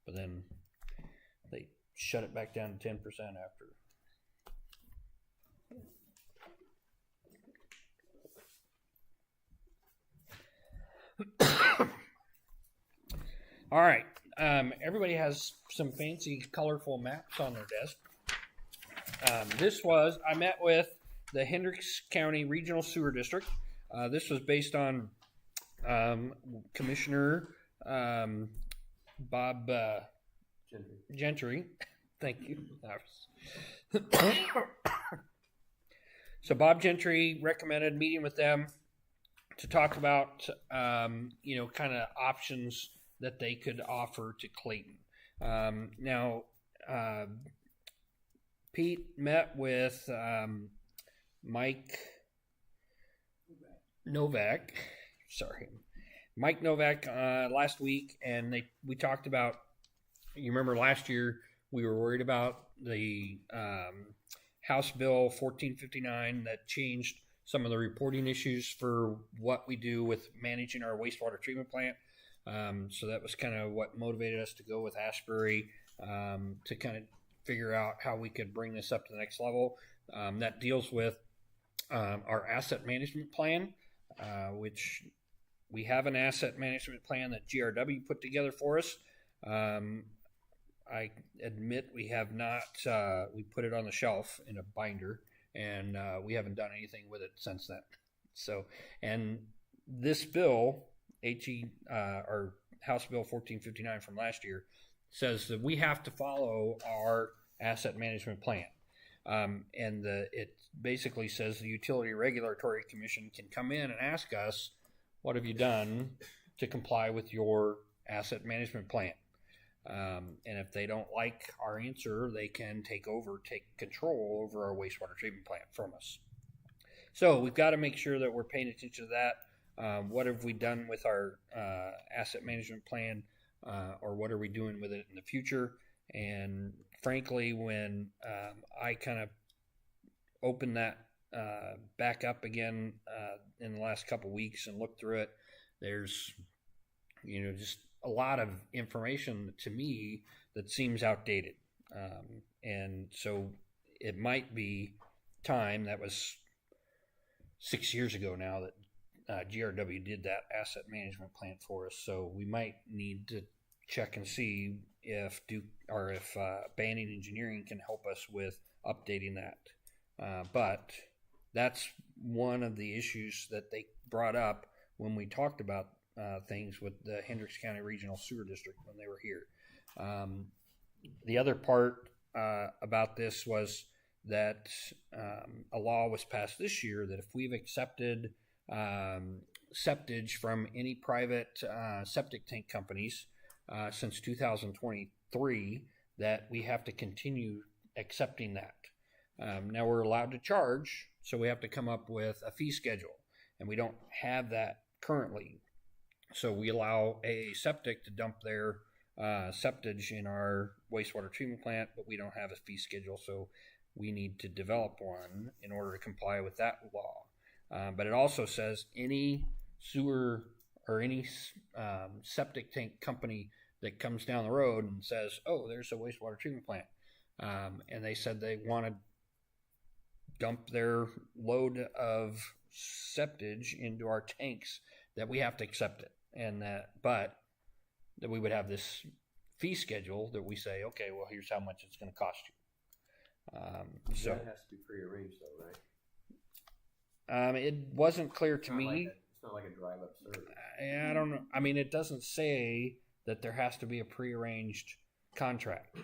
but then they shut it back down to 10% after. All right. Everybody has some fancy, colorful maps on their desk. I met with the Hendricks County Regional Sewer District. This was based on Commissioner Bob Gentry. Thank you. So Bob Gentry recommended meeting with them to talk about, kind of options that they could offer to Clayton. Now, Pete met with Mike Novak. Mike Novak last week, and we talked about. You remember last year we were worried about the House Bill 1459 that changed some of the reporting issues for what we do with managing our wastewater treatment plant. So that was kind of what motivated us to go with Asbury to kind of figure out how we could bring this up to the next level. That deals with our asset management plan, which we have an asset management plan that GRW put together for us. I admit we have not, we put it on the shelf in a binder, and we haven't done anything with it since then. So, and this bill, or House Bill 1459 from last year, says that we have to follow our asset management plan. And it basically says the Utility Regulatory Commission can come in and ask us, what have you done to comply with your asset management plan? And if they don't like our answer, they can take control over our wastewater treatment plant from us. So we've got to make sure that we're paying attention to that. What have we done with our asset management plan, or what are we doing with it in the future? And frankly, when I kind of opened that back up again in the last couple weeks and looked through it, there's just a lot of information to me that seems outdated, and so it might be time. That was 6 years ago now that GRW did that asset management plan for us, so we might need to check and see if Banning Engineering can help us with updating that. But that's one of the issues that they brought up when we talked about things with the Hendricks County Regional Sewer District when they were here. The other part about this was that a law was passed this year that if we've accepted septage from any private septic tank companies since 2023, that we have to continue accepting that. Now we're allowed to charge, so we have to come up with a fee schedule, and we don't have that currently. So we allow a septic to dump their septage in our wastewater treatment plant, but we don't have a fee schedule, so we need to develop one in order to comply with that law. But it also says any sewer or any septic tank company that comes down the road and says, oh, there's a wastewater treatment plant, and they said they want to dump their load of septage into our tanks, that we have to accept it, and that we would have this fee schedule that we say, okay, well, here's how much it's going to cost you. So that has to be prearranged, though, right? It wasn't clear to me. It's not like a drive-up service. I don't know. I mean, it doesn't say that there has to be a prearranged contract.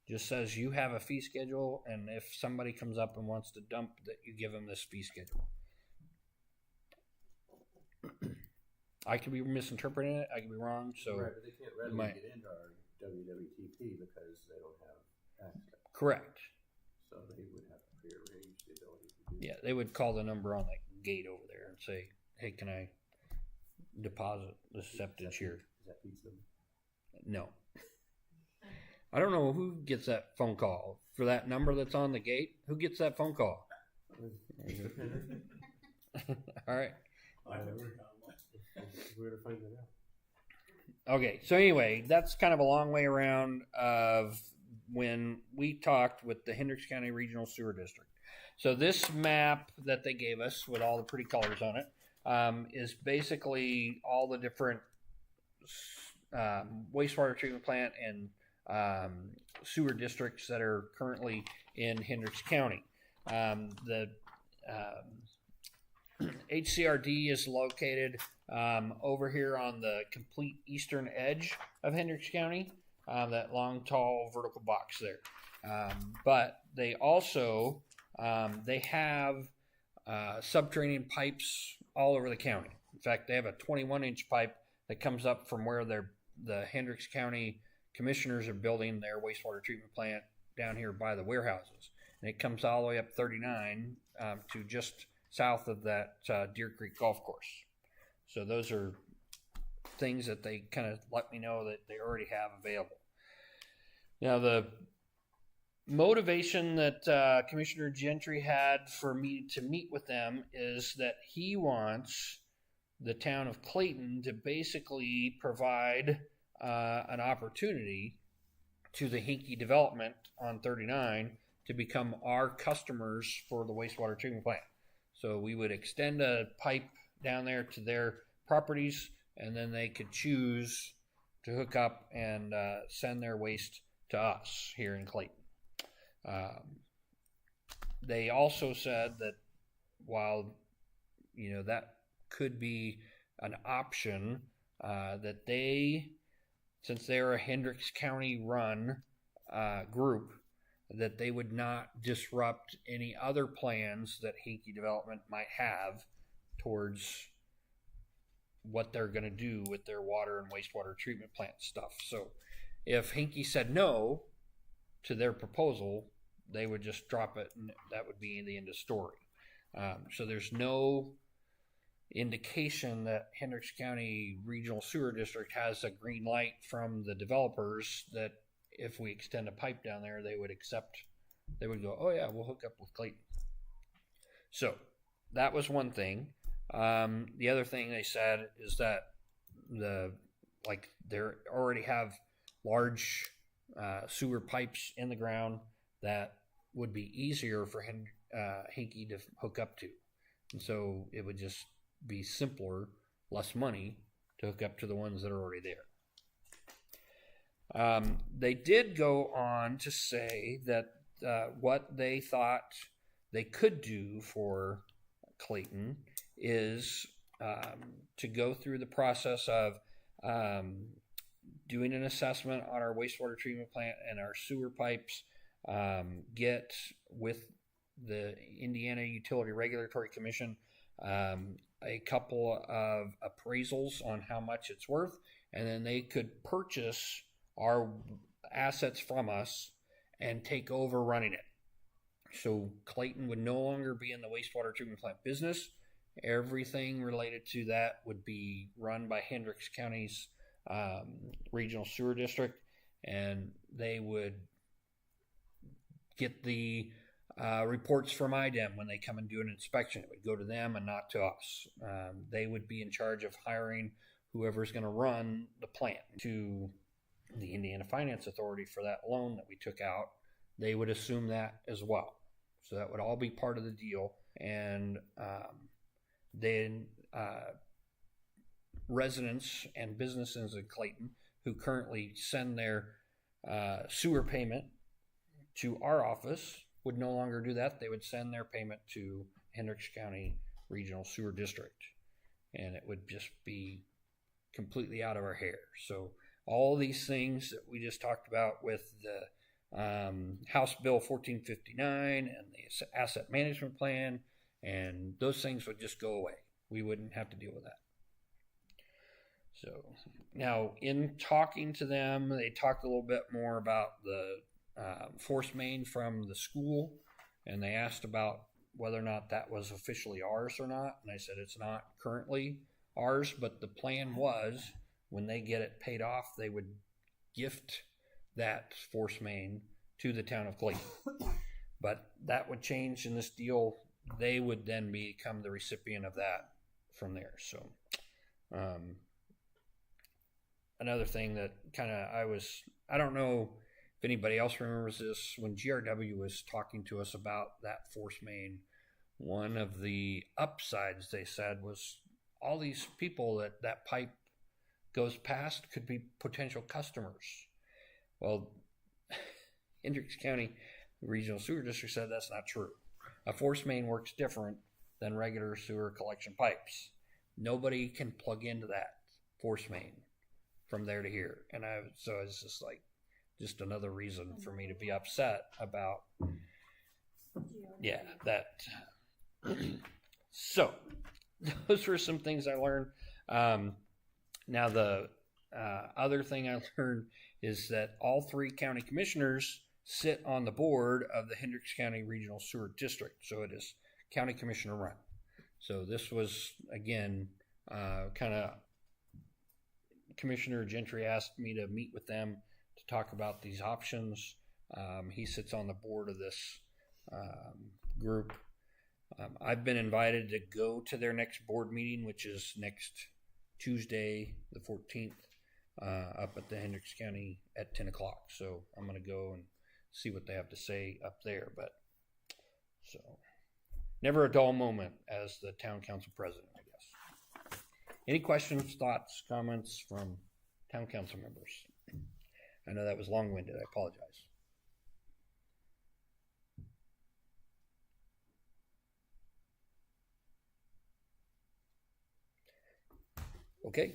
Just says you have a fee schedule, and if somebody comes up and wants to dump, that you give them this fee schedule. I could be misinterpreting it. I could be wrong. So right, but they can't readily get into our WWTP because they don't have access. Correct. So they would have to prearrange the ability to do Yeah, they would call the number on that gate over there and say, "Hey, can I deposit the septage here?" Does that beat them? No. I don't know who gets that phone call for that number that's on the gate. Who gets that phone call? All right. I never got one. Where to find it out? Okay, so anyway, that's kind of a long way around of when we talked with the Hendricks County Regional Sewer District. So this map that they gave us with all the pretty colors on it is basically all the different wastewater treatment plant and sewer districts that are currently in Hendricks County. The HCRD is located over here on the complete eastern edge of Hendricks County, that long, tall, vertical box there. But they also they have subterranean pipes all over the county. In fact, they have a 21-inch pipe that comes up from where the Hendricks County commissioners are building their wastewater treatment plant down here by the warehouses. And it comes all the way up 39 to just south of that Deer Creek Golf Course. So those are things that they kind of let me know that they already have available. Now, the motivation that Commissioner Gentry had for me to meet with them is that he wants the town of Clayton to basically provide an opportunity to the Hinkie development on 39 to become our customers for the wastewater treatment plant. So we would extend a pipe down there to their properties, and then they could choose to hook up and send their waste to us here in Clayton. They also said that while that could be an option, that they, since they're a Hendricks County run group, that they would not disrupt any other plans that Hinkie Development might have towards what they're going to do with their water and wastewater treatment plant stuff. So if Hinkie said no to their proposal, they would just drop it, and that would be the end of story. So there's no indication that Hendricks County Regional Sewer District has a green light from the developers that if we extend a pipe down there, they would accept. They would go, oh yeah, we'll hook up with Clayton. So that was one thing. The other thing they said is that they already have large sewer pipes in the ground that would be easier for Hinkie to hook up to, and so it would just be simpler, less money to hook up to the ones that are already there. They did go on to say that what they thought they could do for Clayton is to go through the process of doing an assessment on our wastewater treatment plant and our sewer pipes, get with the Indiana Utility Regulatory Commission a couple of appraisals on how much it's worth, and then they could purchase our assets from us and take over running it. So Clayton would no longer be in the wastewater treatment plant business. Everything related to that would be run by Hendricks County's Regional Sewer District, and they would get the reports from IDEM when they come and do an inspection. It would go to them and not to us. They would be in charge of hiring whoever's going to run the plant. To the Indiana Finance Authority for that loan that we took out, they would assume that as well. So that would all be part of the deal. And then residents and businesses in Clayton who currently send their sewer payment to our office would no longer do that. They would send their payment to Hendricks County Regional Sewer District, and it would just be completely out of our hair. So all these things that we just talked about with the House Bill 1459 and the asset management plan, and those things would just go away. We wouldn't have to deal with that. So now, in talking to them, they talked a little bit more about the force main from the school, and they asked about whether or not that was officially ours or not. And I said it's not currently ours, but the plan was when they get it paid off, they would gift that force main to the town of Clayton. But that would change in this deal. They would then become the recipient of that from there. So another thing that kind of I don't know if anybody else remembers this, when GRW was talking to us about that force main, one of the upsides they said was all these people that pipe goes past could be potential customers. Well, Hendricks County Regional Sewer District said that's not true. A force main works different than regular sewer collection pipes. Nobody can plug into that force main from there to here. And so it's just another reason for me to be upset about, that. So those were some things I learned. Now the other thing I learned is that all 3 county commissioners sit on the board of the Hendricks County Regional Sewer District. So it is county commissioner run. So this was, again, kind of Commissioner Gentry asked me to meet with them to talk about these options. He sits on the board of this group. I've been invited to go to their next board meeting, which is next Tuesday, the 14th, up at the Hendricks County at 10 o'clock. So I'm going to go and see what they have to say up there. But so never a dull moment as the town council president, I guess. Any questions, thoughts, comments from town council members? I know that was long-winded. I apologize. Okay.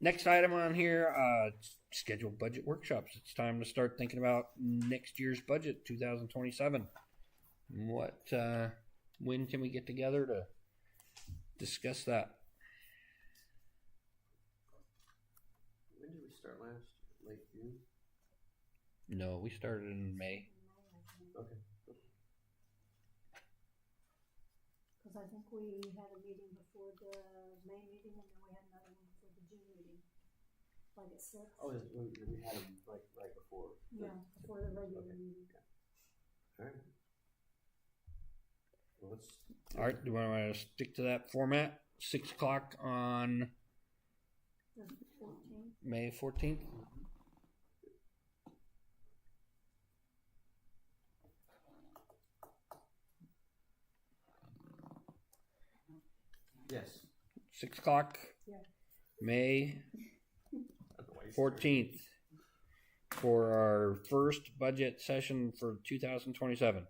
Next item on here, scheduled budget workshops. It's time to start thinking about next year's budget, 2027. When can we get together to discuss that? When did we start last? Late June? No, we started in May. Okay. Because I think we had a meeting before the May meeting, and then we had another one before the June meeting, like at 6. Oh, we had them right before. Yeah, before the regular Okay. meeting. All right. Well, All right, do you want to stick to that format? 6 o'clock on The 14th. May 14th? yes. 6 o'clock, Yeah. May 14th, for our first budget session for 2027.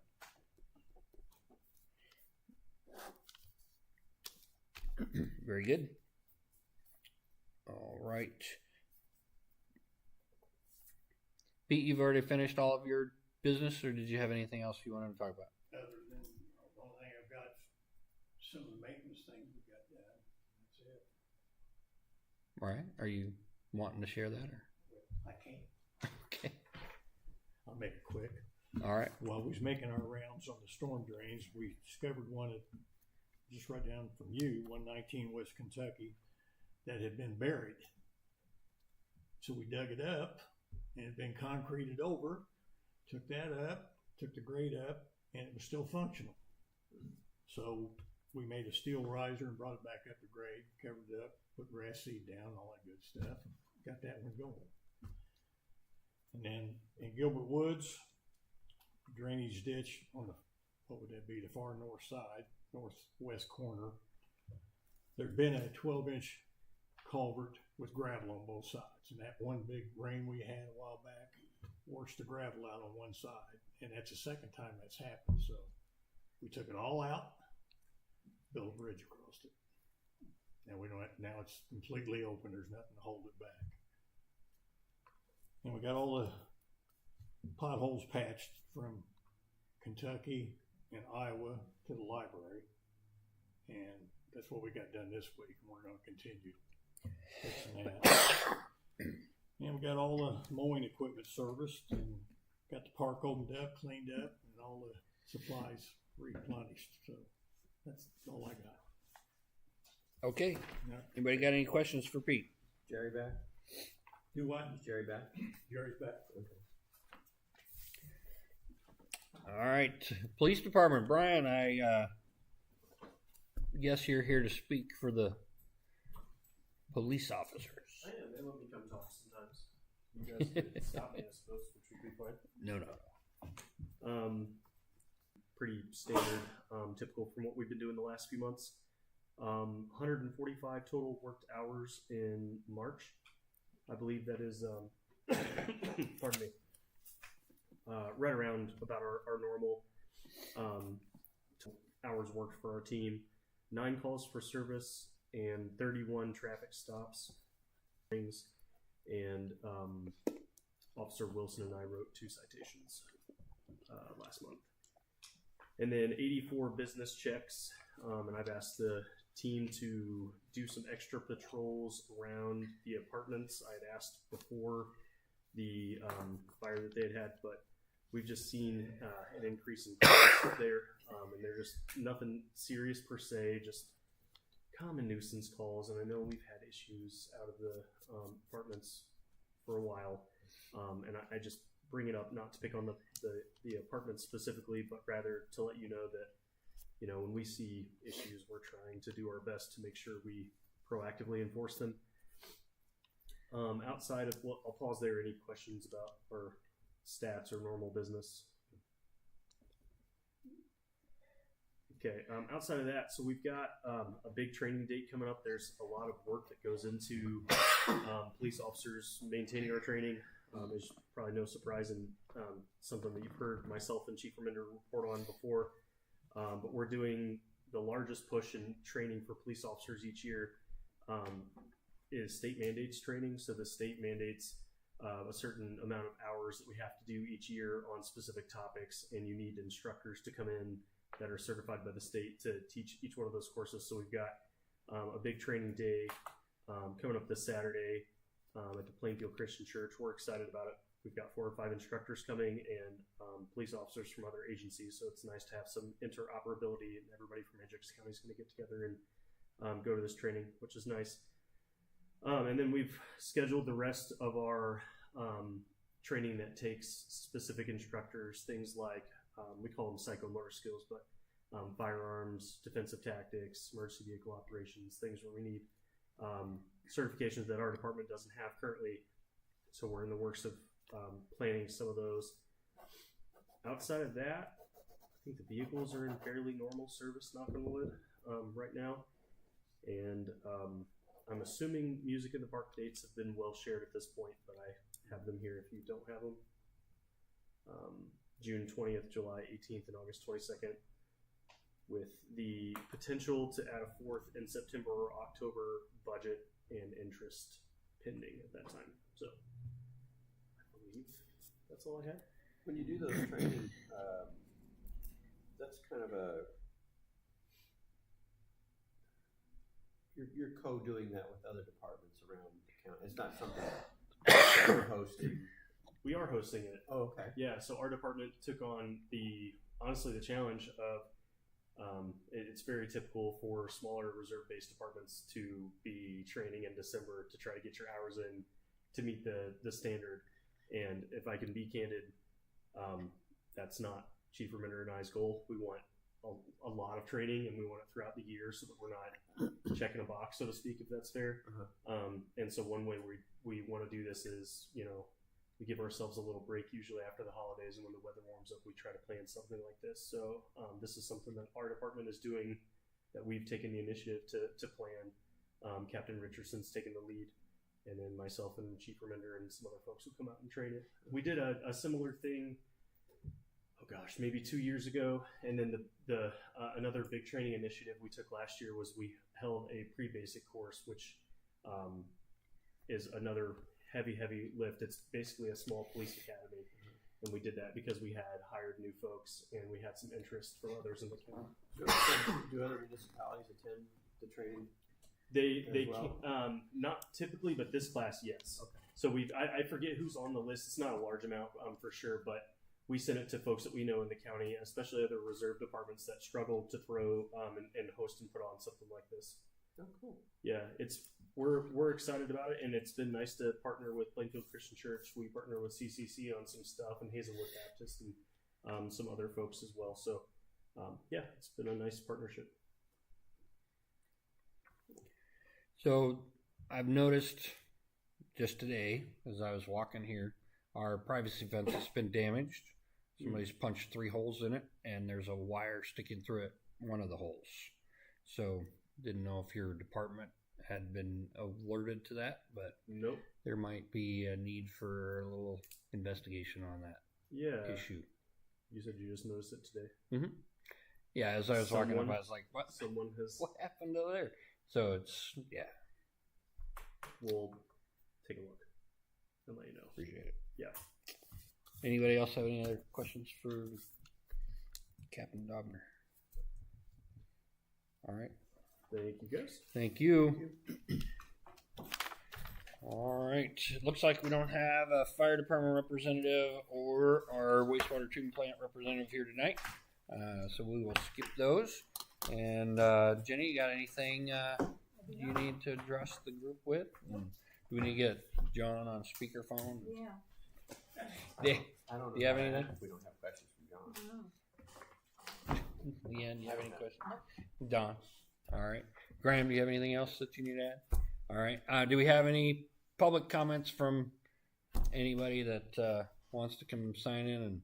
Very good. All right. Pete, you've already finished all of your business, or did you have anything else you wanted to talk about? Other than, the only thing I've got, some of the maintenance things we got done. That's it. All right. Are you wanting to share that? Or? I can't. Okay. I'll make it quick. All right. While we was making our rounds on the storm drains, we discovered one at just right down from you, 119 West Kentucky, that had been buried. So we dug it up, and it had been concreted over, took that up, took the grade up, and it was still functional. So we made a steel riser and brought it back up to grade, covered it up, put grass seed down, all that good stuff, got that one going. And then in Gilbert Woods, drainage ditch on the, what would that be, the far north side, northwest corner, there'd been a 12-inch culvert with gravel on both sides. And that one big rain we had a while back washed the gravel out on one side. And that's the second time that's happened. So we took it all out, built a bridge across it. And we don't have, now it's completely open. There's nothing to hold it back. And we got all the potholes patched from Kentucky and Iowa to the library. And that's what we got done this week. And we're going to continue fixing that. And we got all the mowing equipment serviced and got the park opened up, cleaned up, and all the supplies replenished. So that's all I got. Okay. Yeah. Anybody got any questions for Pete? Jerry back? Do what? Is Jerry back? Jerry's back. Okay. All right. Police Department, Brian, I guess you're here to speak for the police officers. I am. They let me come talk sometimes. You guys can stop me, I suppose, which would be fine. No. Pretty standard, typical from what we've been doing the last few months. 145 total worked hours in March. I believe that is, pardon me, right around about our normal hours worked for our team. 9 calls for service and 31 traffic stops. And Officer Wilson and I wrote 2 citations last month. And then 84 business checks, and I've asked the team to do some extra patrols around the apartments. I had asked before the fire that they had, but we've just seen an increase in calls there, and they're just nothing serious per se, just common nuisance calls. And I know we've had issues out of the apartments for a while, and I just bring it up not to pick on the apartments specifically, but rather to let you know that, you know, when we see issues, we're trying to do our best to make sure we proactively enforce them. Outside of, well, I'll pause there. Any questions about our stats or normal business? Okay, outside of that, so we've got a big training date coming up. There's a lot of work that goes into police officers maintaining our training. There's probably no surprise in something that you've heard myself and Chief Reminder report on before. But we're doing the largest push in training for police officers each year is state mandates training. So the state mandates a certain amount of hours that we have to do each year on specific topics, and you need instructors to come in that are certified by the state to teach each one of those courses. So we've got a big training day coming up this Saturday at the Plainfield Christian Church. We're excited about it. We've got 4 or 5 instructors coming and police officers from other agencies. So it's nice to have some interoperability, and everybody from Ajax County is going to get together and go to this training, which is nice. And then we've scheduled the rest of our training that takes specific instructors, things like, we call them psychomotor skills, but firearms, defensive tactics, emergency vehicle operations, things where we need certifications that our department doesn't have currently. So we're in the works of planning some of those. Outside of that, I think the vehicles are in fairly normal service, knock on wood, right now. And I'm assuming music in the park dates have been well shared at this point, but I have them here if you don't have them. June 20th, July 18th, and August 22nd, with the potential to add a 4th in September or October, budget and interest pending at that time. So I believe that's all I had. When you do those training, that's kind of a, you're co-doing that with other departments around the county. It's not something you're hosting. We are hosting it. Oh, okay. Yeah, so our department took on honestly the challenge of It's very typical for smaller reserve-based departments to be training in December to try to get your hours in to meet the standard. And if I can be candid, that's not Chief Remender and I's goal. We want a lot of training, and we want it throughout the year so that we're not checking a box, so to speak, if that's fair. And so one way we want to do this is, we give ourselves a little break usually after the holidays, and when the weather warms up, we try to plan something like this. So this is something that our department is doing, that we've taken the initiative to plan. Captain Richardson's taken the lead, and then myself and Chief Remender and some other folks will come out and train it. We did a similar thing, maybe 2 years ago, and then the another big training initiative we took last year was we held a pre-basic course, which is another heavy lift. It's basically a small police academy, and we did that because we had hired new folks and we had some interest from others in the county. Do other municipalities attend the training? They well? Not typically, but this class, yes. Okay. So I forget who's on the list. It's not a large amount for sure, but we send it to folks that we know in the county, especially other reserve departments that struggle to throw and host and put on something like this. Oh, cool. Yeah, we're excited about it, and it's been nice to partner with Plainfield Christian Church. We partner with CCC on some stuff, and Hazelwood Baptist, and some other folks as well. So, yeah, it's been a nice partnership. So I've noticed just today, as I was walking here, our privacy fence has been damaged. Somebody's punched 3 holes in it, and there's a wire sticking through it, one of the holes. So didn't know if your department had been alerted to that, but Nope. there might be a need for a little investigation on that Yeah. issue. You said you just noticed it today. Mm-hmm. Yeah, as I was walking up, Someone- I was like, "What? Someone has. What happened over there?" So it's We'll take a look and let you know. appreciate it. Yeah. Anybody else have any other questions for Captain Dobner? All right. Thank you, guys. Thank you. All right. It looks like we don't have a fire department representative or our wastewater treatment plant representative here tonight. So we will skip those. And Jenny, you got anything you need to address the group with? Do we need to get John on speakerphone? Yeah. I don't know. Do you have anything? If we don't have questions from John. Leanne, do you have any questions? Don. All right. Graham, do you have anything else that you need to add? All right. Do we have any public comments from anybody that wants to come sign in and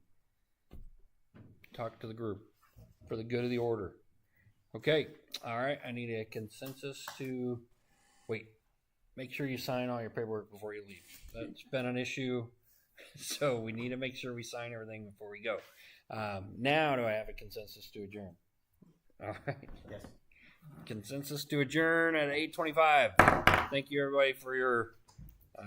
talk to the group for the good of the order? Okay. All right. I need a consensus to make sure you sign all your paperwork before you leave. That's been an issue. So we need to make sure we sign everything before we go. Now do I have a consensus to adjourn? All right. Yes. Consensus to adjourn at 8:25. Thank you everybody for your